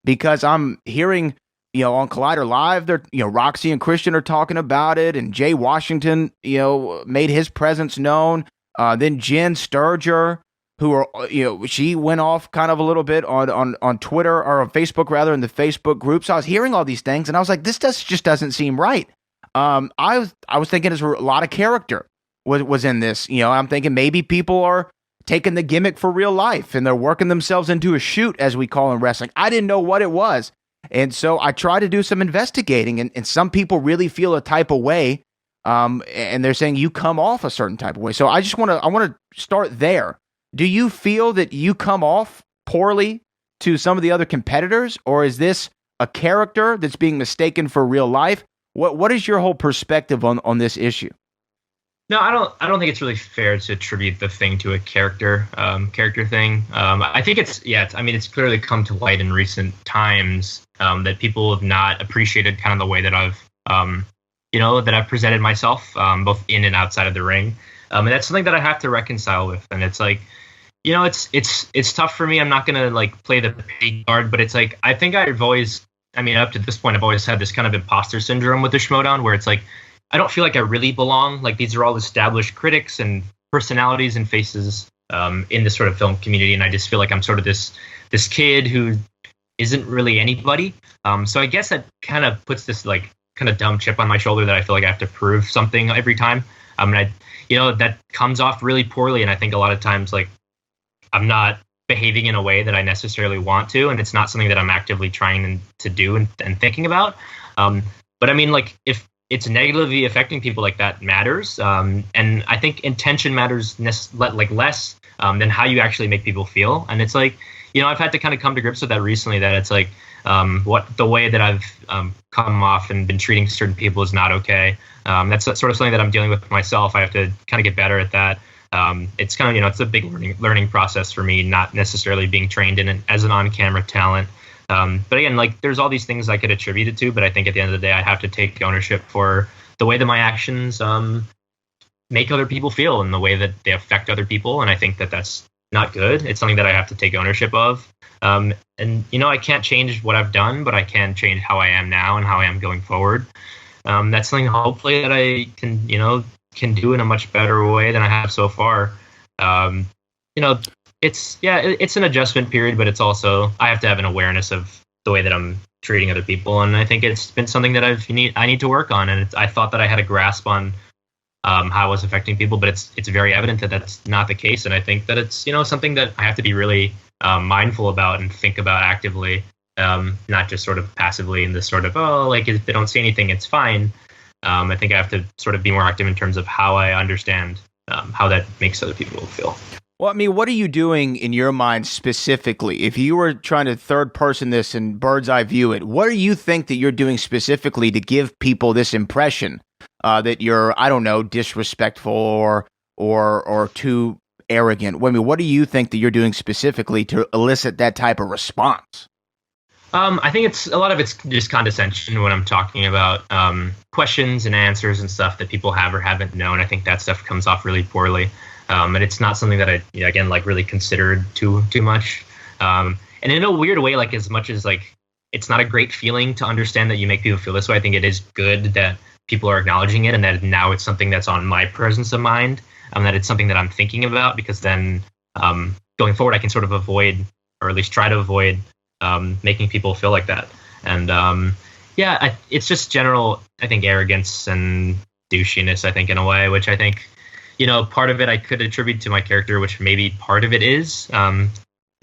because I'm hearing, on Collider Live, they're, Roxy and Christian are talking about it, and Jay Washington, made his presence known. Then Jen Sturger, she went off kind of a little bit on Twitter or on Facebook rather, in the Facebook group. So I was hearing all these things, and I was like, this just doesn't seem right. I was thinking there's a lot of character was in this. I'm thinking maybe people are taking the gimmick for real life and they're working themselves into a shoot, as we call in wrestling. I didn't know what it was. And so I tried to do some investigating, and some people really feel a type of way, and they're saying you come off a certain type of way. So I want to start there. Do you feel that you come off poorly to some of the other competitors, or is this a character that's being mistaken for real life? What is your whole perspective on this issue? No, I don't think it's really fair to attribute the thing to a character thing. I think it's clearly come to light in recent times that people have not appreciated kind of the way that I've that I've presented myself both in and outside of the ring, and that's something that I have to reconcile with. And it's like, it's tough for me. I'm not gonna like play the pity card, but it's like I think I've always, up to this point, I've always had this kind of imposter syndrome with the Schmoedown, where it's like, I don't feel like I really belong. Like, these are all established critics and personalities and faces in this sort of film community, and I just feel like I'm sort of this kid who isn't really anybody. So I guess that kind of puts this like kind of dumb chip on my shoulder that I feel like I have to prove something every time. That comes off really poorly, and I think a lot of times like I'm not behaving in a way that I necessarily want to, and it's not something that I'm actively trying to do and thinking about. But I mean, like, if it's negatively affecting people, like, that matters. And I think intention matters less than how you actually make people feel. And it's like, I've had to kind of come to grips with that recently, that it's like the way that I've come off and been treating certain people is not okay. That's sort of something that I'm dealing with myself. I have to kind of get better at that. It's kind of, it's a big learning process for me, not necessarily being trained in it as an on-camera talent. But again, like, there's all these things I could attribute it to, but I think at the end of the day, I have to take ownership for the way that my actions make other people feel and the way that they affect other people. And I think that that's not good. It's something that I have to take ownership of. And, I can't change what I've done, but I can change how I am now and how I am going forward. That's something hopefully that I can do in a much better way than I have so far. It's an adjustment period, but it's also, I have to have an awareness of the way that I'm treating other people. And I think it's been something that I need to work on. And I thought that I had a grasp on how I was affecting people, but it's very evident that that's not the case. And I think that it's, something that I have to be really mindful about and think about actively, not just sort of passively in this sort of, if they don't say anything, it's fine. I think I have to sort of be more active in terms of how I understand how that makes other people feel. Well, I mean, what are you doing in your mind specifically? If you were trying to third person this and bird's eye view it, what do you think that you're doing specifically to give people this impression that you're, I don't know, disrespectful or too arrogant? I mean, what do you think that you're doing specifically to elicit that type of response? I think a lot of it's just condescension when I'm talking about questions and answers and stuff that people have or haven't known. I think that stuff comes off really poorly. And it's not something that I, again, like, really considered too much. And in a weird way, like, as much as, like, it's not a great feeling to understand that you make people feel this way, I think it is good that people are acknowledging it and that now it's something that's on my presence of mind, that it's something that I'm thinking about, because then going forward, I can sort of avoid, or at least try to avoid, making people feel like that. And it's just general, I think, arrogance and douchiness, I think, in a way, which I think, part of it I could attribute to my character, which maybe part of it is, but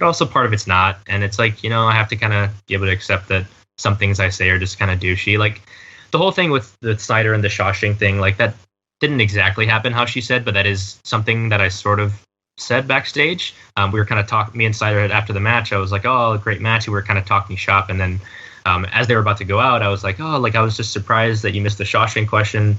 also part of it's not. And it's like, I have to kind of be able to accept that some things I say are just kind of douchey. Like the whole thing with the Snyder and the Shawshank thing, like, that didn't exactly happen how she said, but that is something that I sort of said backstage. We were kind of talking, me and Snyder, after the match, I was like, oh, great match. We were kind of talking shop. And then as they were about to go out, I was like, oh, like, I was just surprised that you missed the Shawshank question.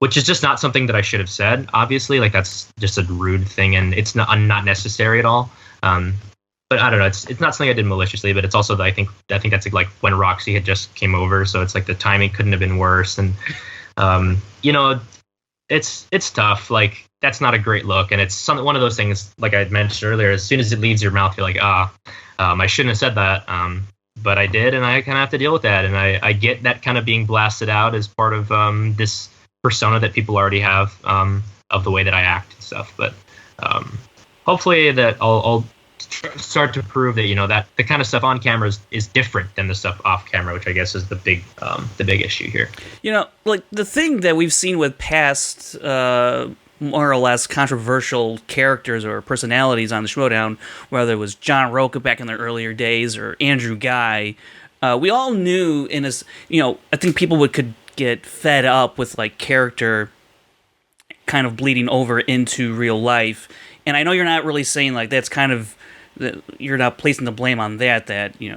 Which is just not something that I should have said, obviously. Like, that's just a rude thing, and it's not necessary at all. But I don't know, it's not something I did maliciously, but it's also that I think that's like when Roxy had just came over, so it's like the timing couldn't have been worse. And it's tough. Like, that's not a great look, and it's one of those things, like I mentioned earlier, as soon as it leaves your mouth, you're like, I shouldn't have said that. But I did, and I kind of have to deal with that. And I get that kind of being blasted out as part of this persona that people already have of the way that I act and stuff. But hopefully that I'll start to prove that, that the kind of stuff on camera is different than the stuff off camera, which I guess is the big issue here. Like the thing that we've seen with past more or less controversial characters or personalities on the Schmoedown, whether it was John Roca back in the earlier days or Andrew Guy, we all knew I think people could get fed up with, like, character kind of bleeding over into real life. And I know you're not really saying, like, that's kind of, you're not placing the blame on that you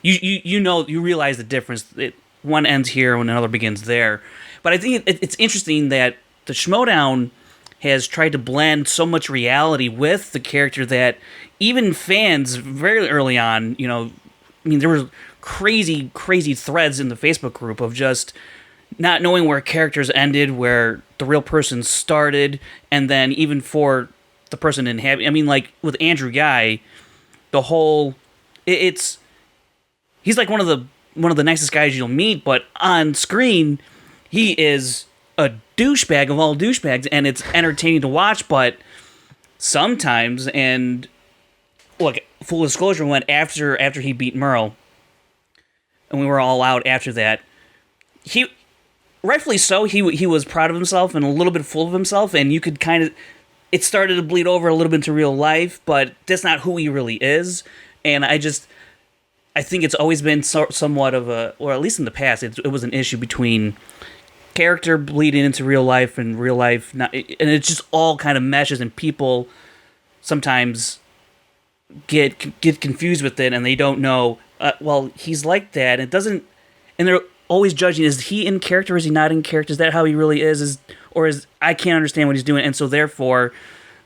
realize the difference. One ends here when another begins there. But I think it's interesting that the Schmoedown has tried to blend so much reality with the character that even fans very early on, there were crazy threads in the Facebook group of just not knowing where characters ended, where the real person started, and then even for the person inhabiting. I mean, like with Andrew Guy, the whole he's like one of the nicest guys you'll meet, but on screen he is a douchebag of all douchebags, and it's entertaining to watch. But sometimes, and look, full disclosure, went after he beat Merle, and we were all out after that. He, rightfully so, he was proud of himself and a little bit full of himself, and you could kind of, it started to bleed over a little bit into real life, but that's not who he really is. And I think it's always been somewhat of a, or at least in the past, it was an issue between character bleeding into real life and real life not, and it just all kind of meshes, and people sometimes get confused with it, and they don't know, well, he's like that, and it doesn't, and they're always judging, is he in character, is he not in character, is that how he really is I can't understand what he's doing, and so therefore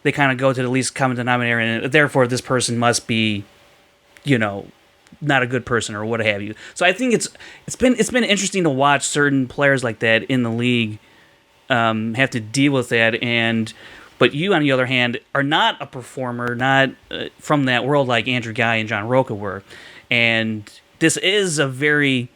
they kind of go to the least common denominator, and therefore this person must be, not a good person or what have you. So I think it's been interesting to watch certain players like that in the league have to deal with that, but you, on the other hand, are not a performer, not from that world like Andrew Guy and John Roca were, and this is a very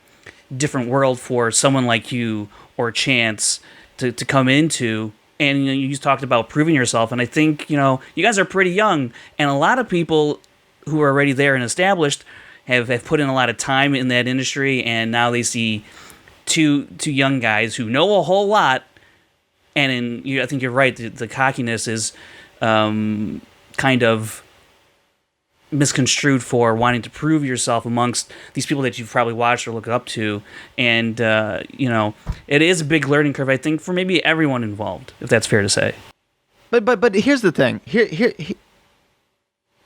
different world for someone like you or Chance to come into. And you talked about proving yourself, and I think you guys are pretty young, and a lot of people who are already there and established have put in a lot of time in that industry, and now they see two young guys who know a whole lot. And I think you're right. The cockiness is kind of misconstrued for wanting to prove yourself amongst these people that you've probably watched or look up to. And, it is a big learning curve, I think, for maybe everyone involved, if that's fair to say. But here's the thing. Here,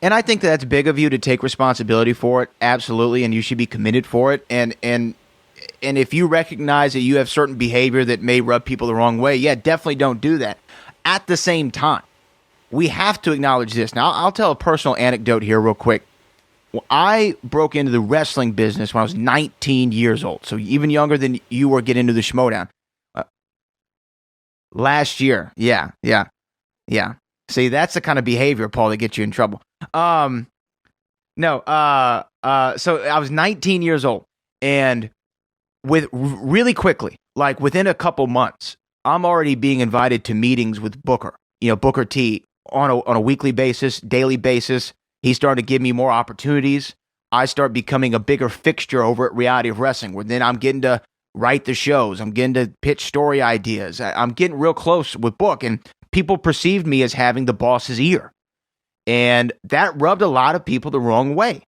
and I think that's big of you to take responsibility for it, absolutely, and you should be committed for it. And if you recognize that you have certain behavior that may rub people the wrong way, yeah, definitely don't do that. At the same time, we have to acknowledge this. Now, I'll tell a personal anecdote here real quick. Well, I broke into the wrestling business when I was 19 years old, so even younger than you were getting into the Schmoedown. Last year, yeah. See, that's the kind of behavior, Paul, that gets you in trouble. So I was 19 years old, and with really quickly, like within a couple months, I'm already being invited to meetings with Booker, Booker T, on a weekly basis, daily basis. He started to give me more opportunities. I start becoming a bigger fixture over at Reality of Wrestling, where then I'm getting to write the shows. I'm getting to pitch story ideas. I'm getting real close with Book, and people perceived me as having the boss's ear. And that rubbed a lot of people the wrong way,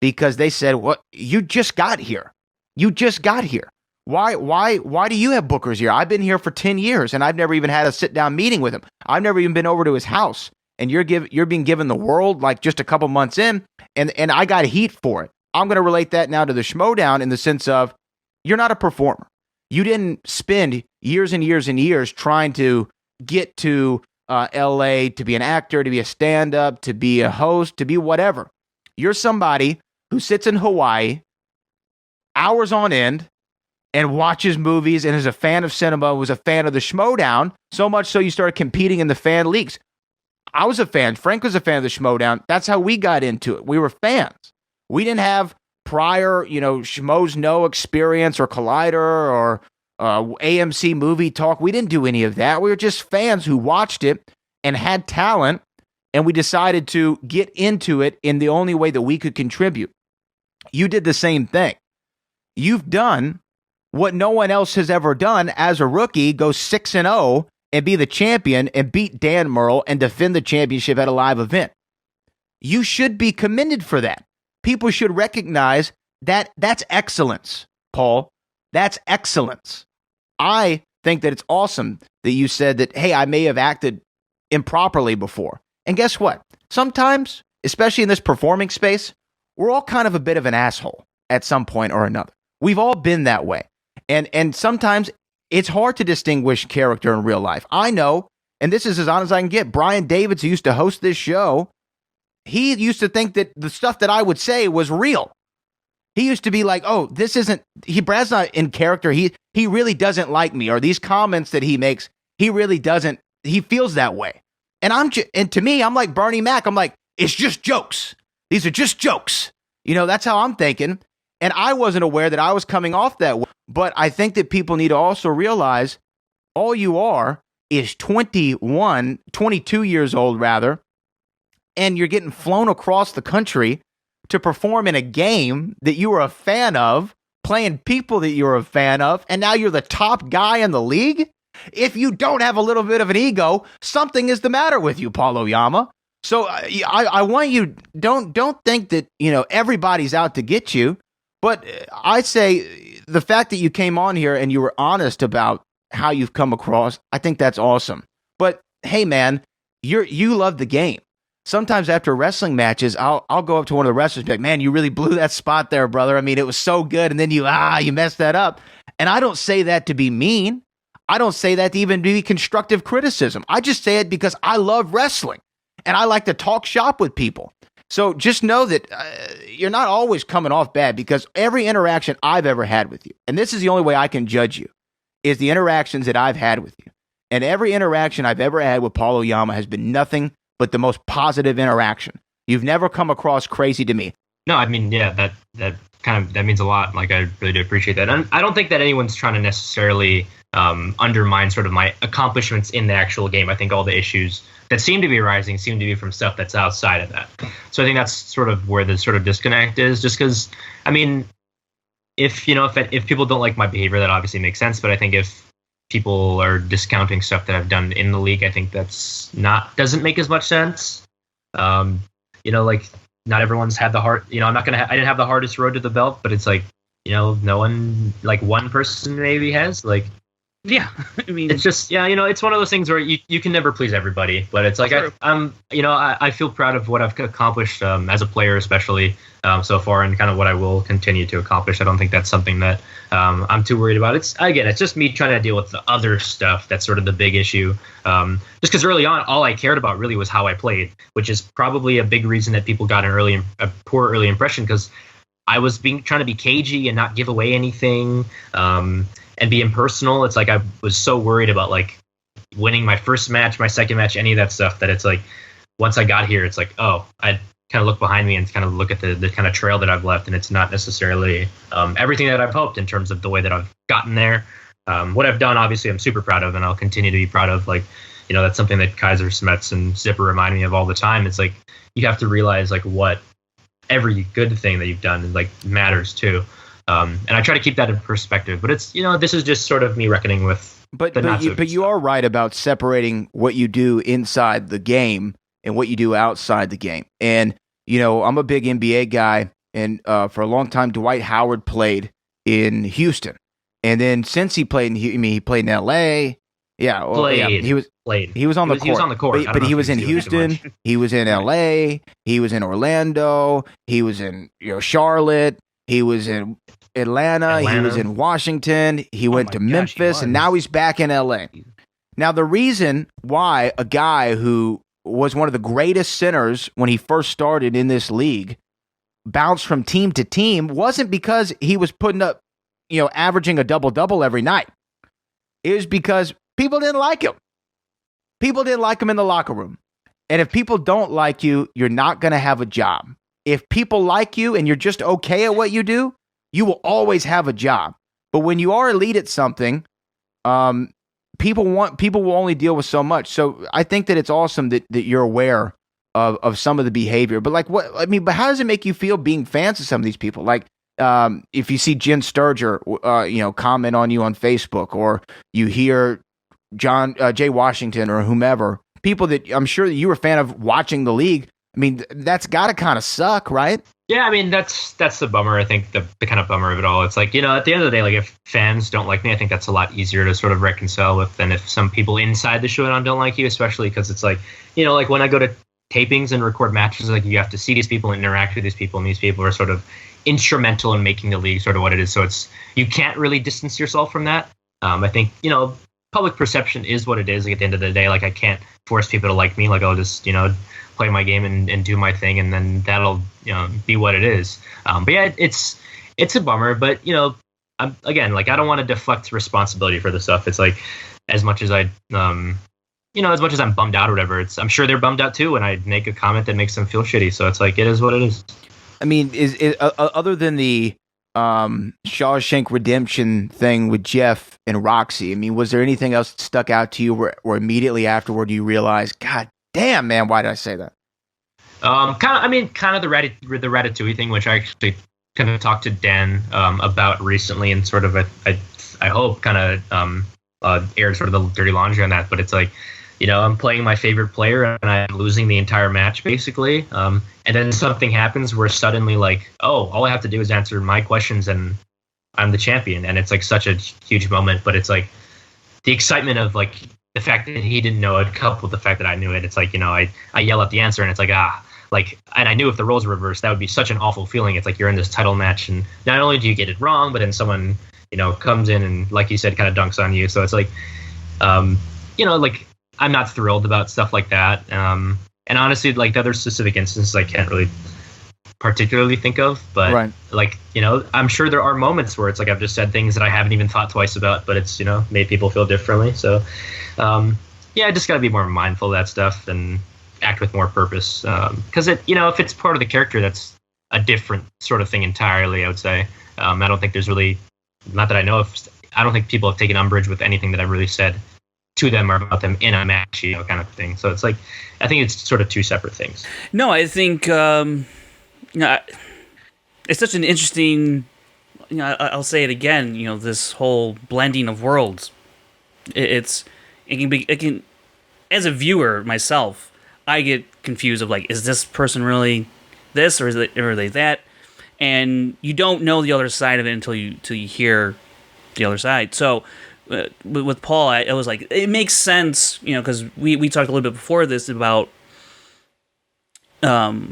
because they said, "What? You just got here. You just got here. Why do you have Booker's ear? I've been here for 10 years, and I've never even had a sit-down meeting with him. I've never even been over to his house, and you're being given the world like just a couple months in, and I got heat for it." I'm going to relate that now to the Schmoedown in the sense of, you're not a performer. You didn't spend years and years and years trying to get to LA to be an actor, to be a stand-up, to be a host, to be whatever. You're somebody who sits in Hawaii hours on end and watches movies and is a fan of cinema, was a fan of the Schmoedown, so much so you started competing in the fan leagues. I was a fan. Frank was a fan of the Schmoedown. That's how we got into it. We were fans. We didn't have prior, Schmoes Know experience or Collider or AMC movie talk. We didn't do any of that. We were just fans who watched it and had talent, and we decided to get into it in the only way that we could contribute. You did the same thing. You've done what no one else has ever done as a rookie, go 6-0 and be the champion and beat Dan Merle and defend the championship at a live event. You should be commended for that. People should recognize that that's excellence, Paul. That's excellence. I think that it's awesome that you said that, hey, I may have acted improperly before. And guess what? Sometimes, especially in this performing space, we're all kind of a bit of an asshole at some point or another. We've all been that way. And sometimes it's hard to distinguish character in real life. I know, and this is as honest as I can get, Brian Davids, who used to host this show, he used to think that the stuff that I would say was real. He used to be like, oh, this isn't, Brad's not in character. He really doesn't like me. Or these comments that he makes, he really doesn't, he feels that way. And to me, I'm like Bernie Mac. I'm like, it's just jokes. These are just jokes. That's how I'm thinking. And I wasn't aware that I was coming off that way. But I think that people need to also realize all you are is 22 years old rather, and you're getting flown across the country to perform in a game that you were a fan of, playing people that you were a fan of, and now you're the top guy in the league? If you don't have a little bit of an ego, something is the matter with you, Paul Oyama. So I want you, don't think that, everybody's out to get you. But I say the fact that you came on here and you were honest about how you've come across, I think that's awesome. But hey, man, you love the game. Sometimes after wrestling matches, I'll go up to one of the wrestlers and be like, man, you really blew that spot there, brother. I mean, it was so good. And then you messed that up. And I don't say that to be mean. I don't say that to even be constructive criticism. I just say it because I love wrestling and I like to talk shop with people. So just know that you're not always coming off bad, because every interaction I've ever had with you, and this is the only way I can judge you, is the interactions that I've had with you. And every interaction I've ever had with Paul Oyama has been nothing but the most positive interaction. You've never come across crazy to me. No, I mean, yeah, that means a lot. Like, I really do appreciate that. And I don't think that anyone's trying to necessarily undermine sort of my accomplishments in the actual game. I think all the issues that seem to be arising seem to be from stuff that's outside of that. So I think that's sort of where the sort of disconnect is, just because, I mean, if people don't like my behavior, that obviously makes sense. But I think if people are discounting stuff that I've done in the league, I think doesn't make as much sense. Like, not everyone's had the hard, I didn't have the hardest road to the belt, but it's like, no one, like one person maybe has, like, yeah. I mean, it's just, it's one of those things where you can never please everybody, but it's like, I feel proud of what I've accomplished as a player, especially so far, and kind of what I will continue to accomplish. I don't think that's something that I'm too worried about. It's just me trying to deal with the other stuff that's sort of the big issue. Just because early on, all I cared about really was how I played, which is probably a big reason that people got a poor early impression, because I was trying to be cagey and not give away anything, and be impersonal. It's like I was so worried about like winning my first match, my second match, any of that stuff, that it's like once I got here, it's like, oh, I kind of look behind me and kind of look at the kind of trail that I've left, and it's not necessarily everything that I've hoped in terms of the way that I've gotten there. What I've done, obviously, I'm super proud of, and I'll continue to be proud of. Like, that's something that Kaiser, Smets, and Zipper remind me of all the time. It's like you have to realize like what every good thing that you've done like matters too. And I try to keep that in perspective, but it's, this is just sort of me reckoning with. But you are right about separating what you do inside the game and what you do outside the game. And, I'm a big NBA guy, and for a long time, Dwight Howard played in Houston. And then since he played he played in LA. Yeah. Well, he was on the court. He was on the court. But he was in Houston. He was in LA. He was in Orlando. He was in, Charlotte. He was in Atlanta. He was in Washington. He went to Memphis, and now he's back in LA. Now, the reason why a guy who was one of the greatest centers when he first started in this league bounced from team to team wasn't because he was putting up, averaging a double-double every night. It was because people didn't like him. People didn't like him in the locker room. And if people don't like you, you're not going to have a job. If people like you and you're just okay at what you do, you will always have a job. But when you are elite at something, people will only deal with so much. So I think that it's awesome that you're aware of some of the behavior. But but how does it make you feel being fans of some of these people? Like, if you see Jen Sturger, comment on you on Facebook, or you hear Jay Washington or whomever, people that I'm sure that you were a fan of watching the league. I mean, that's got to kind of suck, right? Yeah, I mean, that's the bummer. I think the kind of bummer of it all. It's like, at the end of the day, like, if fans don't like me, I think that's a lot easier to sort of reconcile with than if some people inside the Schmoedown don't like you, especially because it's like, like when I go to tapings and record matches, like, you have to see these people and interact with these people, and these people are sort of instrumental in making the league sort of what it is. So you can't really distance yourself from that. I think, public perception is what it is. Like, at the end of the day, like, I can't force people to like me. Like, I'll just, play my game and do my thing, and then that'll be what it is. But yeah, it's a bummer. But I'm, again, like, I don't want to deflect responsibility for the stuff. It's like, as much as as much as I'm bummed out or whatever, I'm sure they're bummed out too when I make a comment that makes them feel shitty. So it's like, it is what it is. I mean, is other than the Shawshank Redemption thing with Jeff and Roxy, I mean, was there anything else that stuck out to you where immediately afterward you realized, God damn, man, why did I say that? Kind of the Ratatouille thing, which I actually kind of talked to Dan about recently, and sort of I hope kind of aired sort of the dirty laundry on that. But it's like, I'm playing my favorite player and I'm losing the entire match basically, and then something happens where suddenly like, oh, all I have to do is answer my questions and I'm the champion, and it's like such a huge moment. But it's like the excitement of like the fact that he didn't know it, coupled with the fact that I knew it. It's like, I yell out the answer and it's like, and I knew if the roles were reversed, that would be such an awful feeling. It's like you're in this title match, and not only do you get it wrong, but then someone, comes in and, like you said, kind of dunks on you. So it's like, like I'm not thrilled about stuff like that. And honestly, like the other specific instances, I can't really particularly think of. But right. like, I'm sure there are moments where it's like I've just said things that I haven't even thought twice about, but it's, made people feel differently. So, I just got to be more mindful of that stuff and act with more purpose, because if it's part of the character, that's a different sort of thing entirely, I would say. I don't think there's really, not that I know of, I don't think people have taken umbrage with anything that I've really said to them or about them in a match, kind of thing. So it's like, I think it's sort of two separate things. No, I think it's such an interesting, I'll say it again, this whole blending of worlds. It can as a viewer myself, I get confused of like, is this person really this, or are they that? And you don't know the other side of it until you hear the other side. So with Paul, I was like, it makes sense, because we talked a little bit before this about not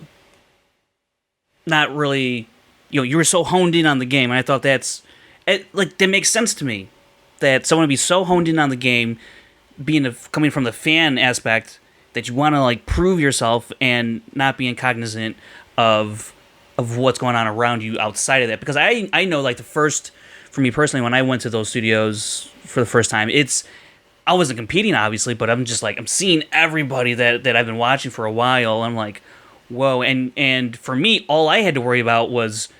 really, you were so honed in on the game, and I thought that makes sense to me, that someone would be so honed in on the game, coming from the fan aspect, that you want to like prove yourself and not being cognizant of what's going on around you outside of that. Because I know, like, for me personally, when I went to those studios for the first time, I wasn't competing obviously, but I'm just like, I'm seeing everybody that I've been watching for a while. I'm like, whoa. And for me, all I had to worry about was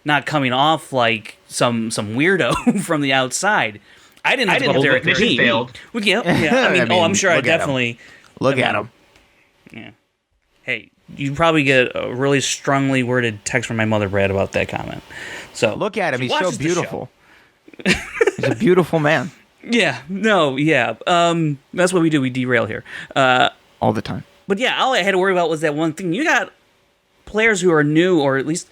not coming off like some weirdo from the outside. I didn't have to go up there and compete. Failed. Well, yeah. I mean, I'm sure I definitely look at him. Yeah. Hey, you probably get a really strongly worded text from my mother, Brad, about that comment. So look at him. He's so beautiful. He's a beautiful man. Yeah. No. Yeah. That's what we do. We derail here. All the time. But yeah, all I had to worry about was that one thing. You got players who are new, or at least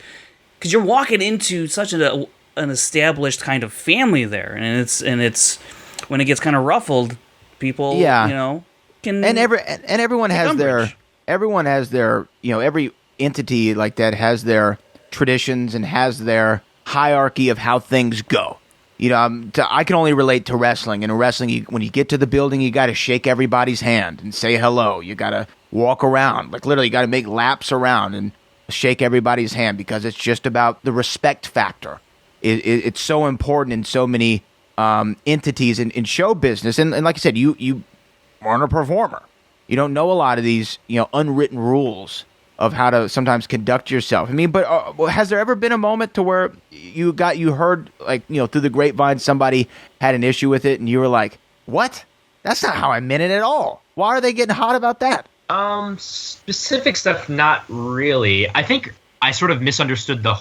because you're walking into such an established kind of family there, and it's when it gets kind of ruffled, people, can and everyone has umbrage. Everyone has their, every entity like that has their traditions and has their hierarchy of how things go. I can only relate to wrestling. And in wrestling, when you get to the building, you got to shake everybody's hand and say hello. You got to walk around, like literally, you got to make laps around and shake everybody's hand, because it's just about the respect factor. It's so important in so many entities in show business. And like I said, you aren't a performer. You don't know a lot of these, unwritten rules of how to sometimes conduct yourself. I mean, but has there ever been a moment to where you heard, like, through the grapevine, somebody had an issue with it and you were like, what? That's not how I meant it at all. Why are they getting hot about that? Specific stuff, not really. I think I sort of misunderstood the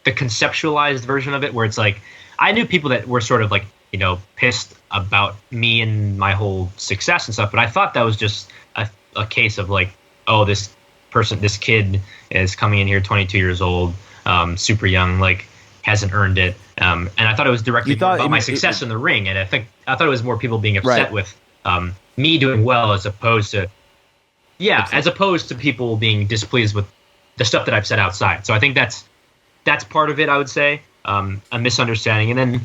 conceptualized version of it, where it's like, I knew people that were sort of like, pissed about me and my whole success and stuff, but I thought that was just a case of like, oh, this kid is coming in here 22 years old, super young, like hasn't earned it. And I thought it was directly about my success in the ring. And I thought it was more people being upset with me doing well, as opposed to people being displeased with the stuff that I've said outside. So I think that's part of it, I would say, a misunderstanding. And then,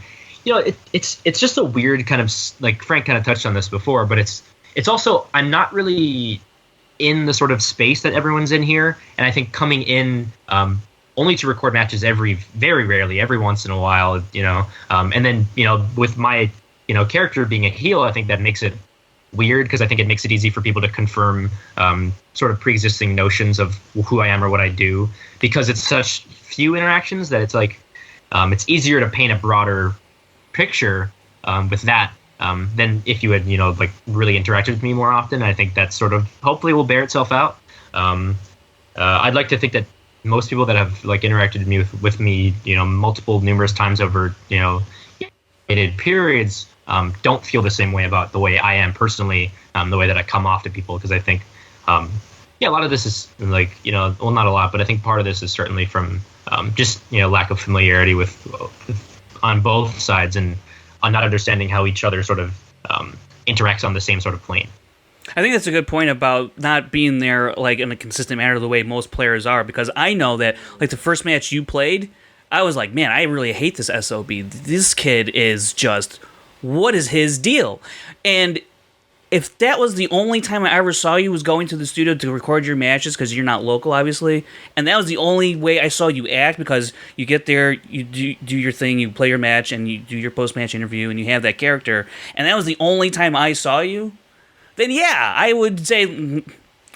it's just a weird kind of, like Frank kind of touched on this before, but it's also, I'm not really in the sort of space that everyone's in here. And I think coming in only to record matches very rarely, every once in a while, and then, with my, character being a heel, I think that makes it weird, because I think it makes it easy for people to confirm sort of pre-existing notions of who I am or what I do, because it's such few interactions that it's like, it's easier to paint a broader picture with that than if you had, like really interacted with me more often. I think that sort of hopefully will bear itself out. I'd like to think that most people that have like interacted with me, numerous times over, periods, don't feel the same way about the way I am personally, the way that I come off to people, because I think, a lot of this is like, well, not a lot, but I think part of this is certainly from just lack of familiarity with on both sides, and on not understanding how each other sort of interacts on the same sort of plane. I think that's a good point about not being there like in a consistent manner the way most players are, because I know that like the first match you played, I was like, man, I really hate this SOB. This kid is just, what is his deal? And if that was the only time I ever saw you was going to the studio to record your matches, because you're not local, obviously, and that was the only way I saw you act, because you get there, you do your thing, you play your match, and you do your post-match interview, and you have that character, and that was the only time I saw you, then yeah, I would say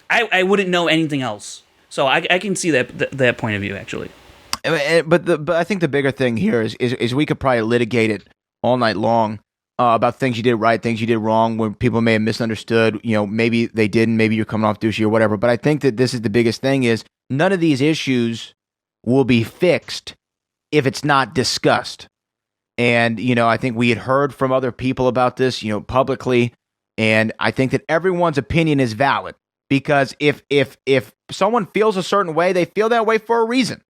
I wouldn't know anything else. So I can see that point of view, actually. But I think the bigger thing here is we could probably litigate it all night long about things you did right, things you did wrong, where people may have misunderstood. Maybe they didn't, maybe you're coming off douchey or whatever. But I think that this is the biggest thing: is none of these issues will be fixed if it's not discussed. And I think we had heard from other people about this, publicly. And I think that everyone's opinion is valid, because if someone feels a certain way, they feel that way for a reason.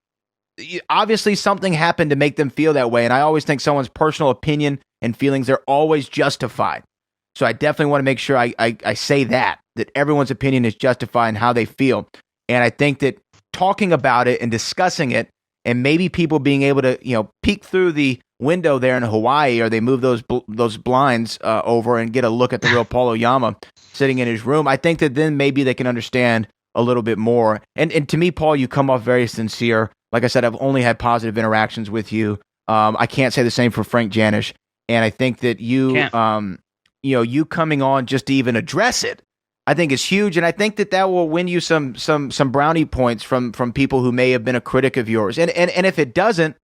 Obviously, something happened to make them feel that way. And I always think someone's personal opinion and feelings are always justified. So I definitely want to make sure I say that everyone's opinion is justified in how they feel. And I think that talking about it and discussing it, and maybe people being able to, peek through the window there in Hawaii, or they move those blinds over and get a look at the real Paul Oyama sitting in his room, I think that then maybe they can understand a little bit more. And to me, Paul, you come off very sincere. Like I said, I've only had positive interactions with you. I can't say the same for Frank Janisch. And I think that you coming on just to even address it, I think is huge. And I think that will win you some brownie points from people who may have been a critic of yours. And if it doesn't,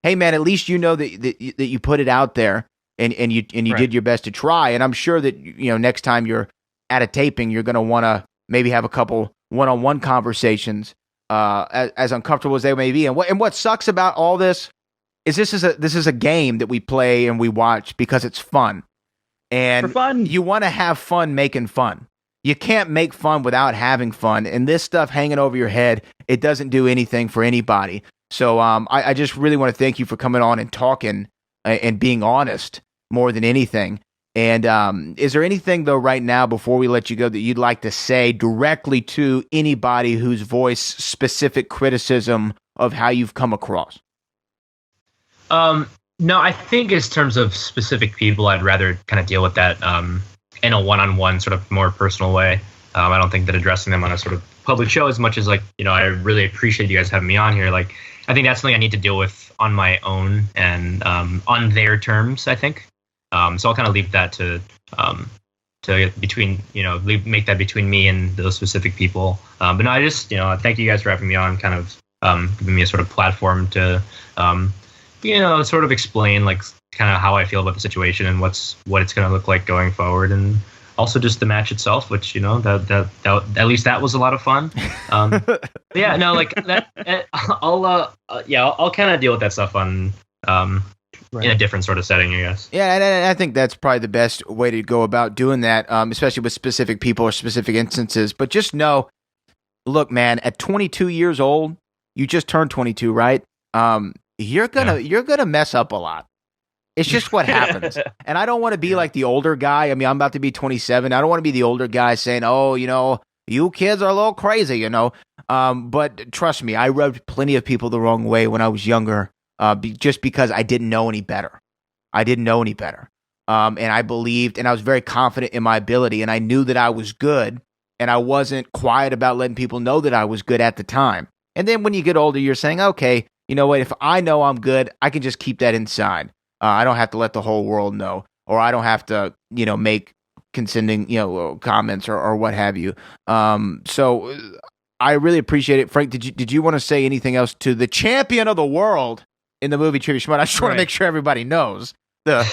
hey man, at least that you put it out there and you right. Did your best to try. And I'm sure that next time you're at a taping, you're going to want to maybe have a couple one-on-one conversations, as uncomfortable as they may be. And what sucks about all this is this is a game that we play and we watch because it's fun. And for fun. You want to have fun making fun. You can't make fun without having fun. And this stuff hanging over your head, it doesn't do anything for anybody. So I just really want to thank you for coming on and talking and being honest more than anything. And is there anything, though, right now, before we let you go, that you'd like to say directly to anybody who's voiced specific criticism of how you've come across? No, I think in terms of specific people, I'd rather kind of deal with that in a one-on-one sort of more personal way. I don't think that addressing them on a sort of public show, as much as like, I really appreciate you guys having me on here. Like, I think that's something I need to deal with on my own and on their terms, I think. So I'll kind of leave that to between, make that between me and those specific people. But no, I just, thank you guys for having me on, kind of giving me a sort of platform to, sort of explain like kind of how I feel about the situation and what it's going to look like going forward. And also just the match itself, which, that at least that was a lot of fun. Yeah, no, like that, I'll kind of deal with that stuff on, in a different sort of setting, I guess. Yeah, and I think that's probably the best way to go about doing that, especially with specific people or specific instances. But just know, look, man, at 22 years old, you just turned 22, right? You're gonna mess up a lot. It's just what happens. And I don't want to be like the older guy. I mean, I'm about to be 27. I don't want to be the older guy saying, oh, you kids are a little crazy, But trust me, I rubbed plenty of people the wrong way when I was younger. Just because I didn't know any better. And I believed, and I was very confident in my ability, and I knew that I was good, and I wasn't quiet about letting people know that I was good at the time. And then when you get older, you're saying, okay, you know what, if I know I'm good, I can just keep that inside. I don't have to let the whole world know, or I don't have to, make consenting, comments or what have you. So I really appreciate it. Frank, did you want to say anything else to the champion of the world in the movie Trivia Schmoedown? I just want to make sure everybody knows. Yeah.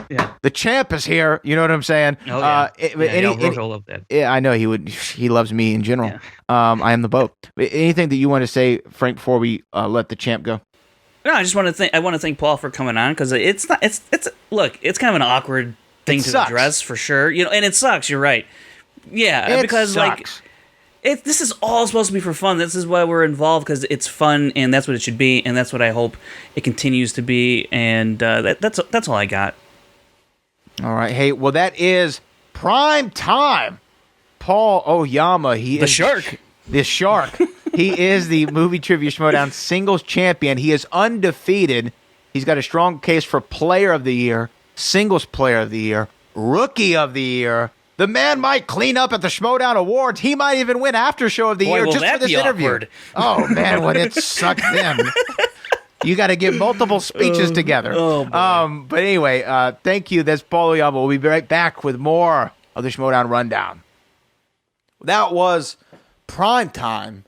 Yeah. The champ is here. You know what I'm saying? Oh, yeah. Rojo loved that. Yeah, I know he would. He loves me in general. Yeah. I am the boat. Anything that you want to say, Frank, before we let the champ go? No, I just want to thank Paul for coming on, because it's kind of an awkward thing to address for sure. And it sucks. You're right. Yeah, because sucks. this is all supposed to be for fun. This is why we're involved, because it's fun, and that's what it should be, and that's what I hope it continues to be. And that's all I got. All right. Hey, well, that is prime time. Paul Oyama. He The is shark. The shark. He is the Movie Trivia Schmoedown Singles Champion. He is undefeated. He's got a strong case for Player of the Year, Singles Player of the Year, Rookie of the Year. The man might clean up at the Schmoedown Awards. He might even win After Show of the Year just for this interview. Awkward. Oh, man, when it sucked in. You got to get multiple speeches together. Oh, but anyway, thank you. That's Paul Oyama. We'll be right back with more of the Schmoedown Rundown. That was prime time.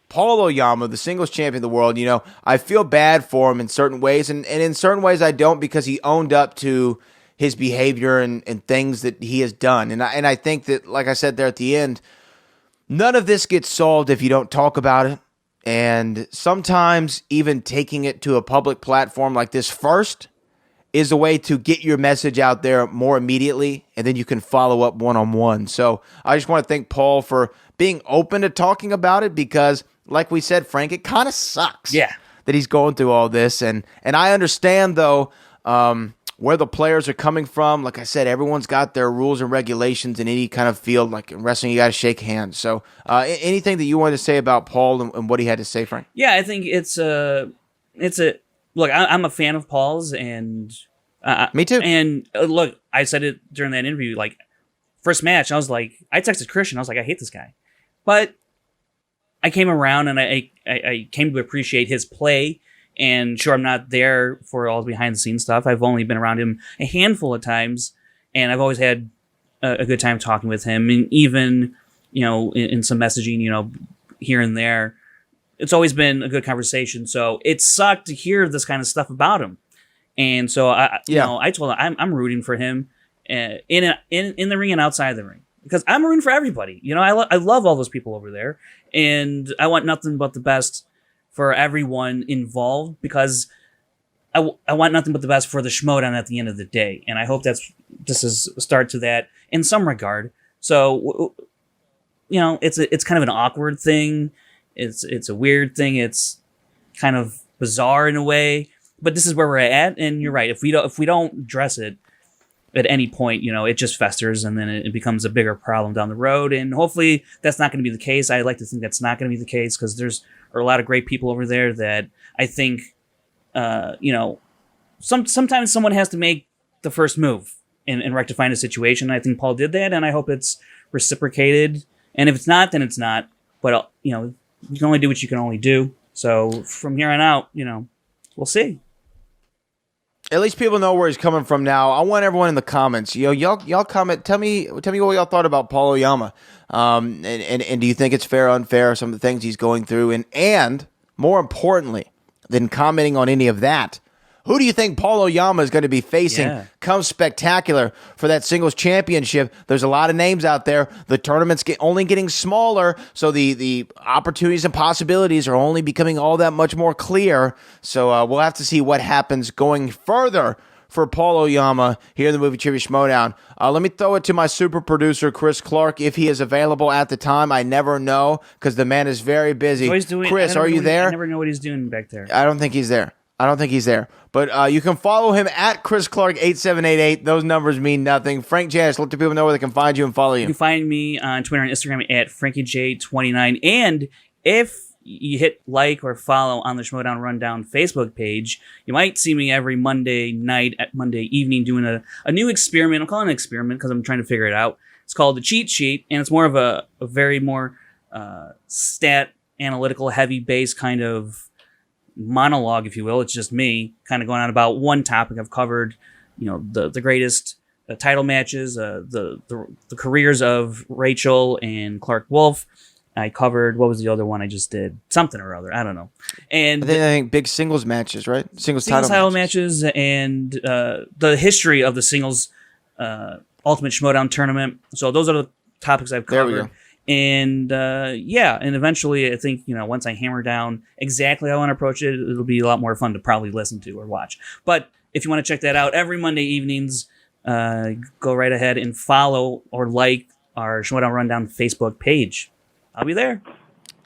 Paul Oyama, the singles champion of the world. I feel bad for him in certain ways, and in certain ways I don't, because he owned up to his behavior and things that he has done. And I think that, like I said there at the end, none of this gets solved if you don't talk about it. And sometimes even taking it to a public platform like this first is a way to get your message out there more immediately, and then you can follow up one-on-one. So I just want to thank Paul for being open to talking about it, because, like we said, Frank, it kind of sucks that he's going through all this. And I understand, though, where the players are coming from. Like I said, everyone's got their rules and regulations in any kind of field. Like in wrestling, you got to shake hands. So anything that you wanted to say about Paul and what he had to say, Frank? Yeah, I think it's a look. I'm a fan of Paul's, and me too. And look, I said it during that interview. Like, first match, I was like, I texted Christian. I was like, I hate this guy, but I came around and I came to appreciate his play. And sure, I'm not there for all the behind-the-scenes stuff. I've only been around him a handful of times, and I've always had a good time talking with him. And even, in some messaging, here and there, it's always been a good conversation. So it sucked to hear this kind of stuff about him. And so I told him I'm rooting for him in the ring and outside the ring, because I'm rooting for everybody. I love all those people over there, and I want nothing but the best for everyone involved, because I want nothing but the best for the Schmoedown at the end of the day. And I hope this is a start to that in some regard. So, it's kind of an awkward thing. It's a weird thing. It's kind of bizarre in a way, but this is where we're at. And you're right. If we don't address it at any point, it just festers, and then it becomes a bigger problem down the road. And hopefully that's not going to be the case. I like to think that's not going to be the case, because there are a lot of great people over there that I think, sometimes someone has to make the first move in rectifying a situation. I think Paul did that, and I hope it's reciprocated. And if it's not, then it's not. But, you can only do what you can only do. So from here on out, we'll see. At least people know where he's coming from now. I want everyone in the comments. Y'all comment. Tell me what y'all thought about Paul Oyama. And do you think it's fair or unfair, some of the things he's going through? And more importantly than commenting on any of that, who do you think Paul Oyama is going to be facing come Spectacular for that singles championship? There's a lot of names out there. The tournament's only getting smaller, so the opportunities and possibilities are only becoming all that much more clear. So we'll have to see what happens going further for Paul Oyama here in the Movie Trivia Schmoedown. Let me throw it to my super producer, Chris Clark, if he is available at the time. I never know, because the man is very busy. Chris, are you there? I never know what he's doing back there. I don't think he's there. But you can follow him at Chris Clark 8788. Those numbers mean nothing. Frank Janisch, let the people know where they can find you and follow you. You can find me on Twitter and Instagram at FrankieJ29. And if you hit like or follow on the Schmoedown Rundown Facebook page, you might see me every Monday night at Monday evening doing a new experiment. I'm calling it an experiment because I'm trying to figure it out. It's called the Cheat Sheet, and it's more of a very more stat analytical heavy base kind of monologue, if you will. It's just me kind of going on about one topic. I've covered, the greatest title matches, the careers of Rachel and Clark Wolf. I covered, what was the other one I just did? Something or other. I don't know. And I think big singles matches, right? Singles title matches and the history of the singles Ultimate Schmoedown tournament. So those are the topics I've covered. There we go. And and eventually I think, once I hammer down exactly how I want to approach it, it'll be a lot more fun to probably listen to or watch. But if you want to check that out, every Monday evenings, go right ahead and follow or like our Schmoedown Rundown Facebook page. I'll be there.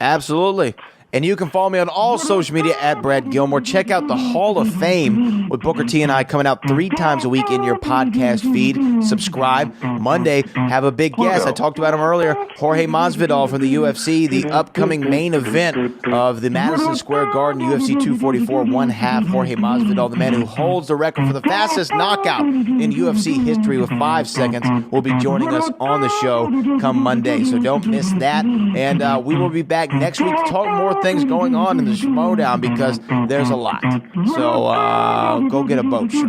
Absolutely. And you can follow me on all social media at Brad Gilmore. Check out the Hall of Fame with Booker T and I coming out 3 times a week in your podcast feed. Subscribe. Monday, have a big guest. I talked about him earlier. Jorge Masvidal from the UFC, the upcoming main event of the Madison Square Garden UFC 244 1/2. Jorge Masvidal, the man who holds the record for the fastest knockout in UFC history with 5 seconds, will be joining us on the show come Monday. So don't miss that. And we will be back next week to talk more things going on in the Schmoedown because there's a lot. So go get a boat shirt.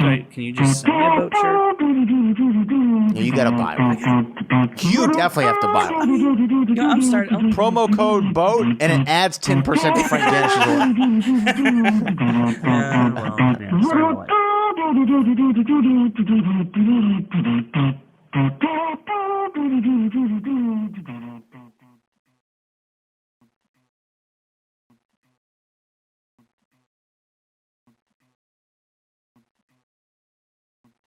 Wait, can you just send me a boat shirt? Yeah, you gotta buy one. You definitely have to buy one. I'm starting. Promo code BOAT and it adds 10% to Frank Janisch's order. Starting to like.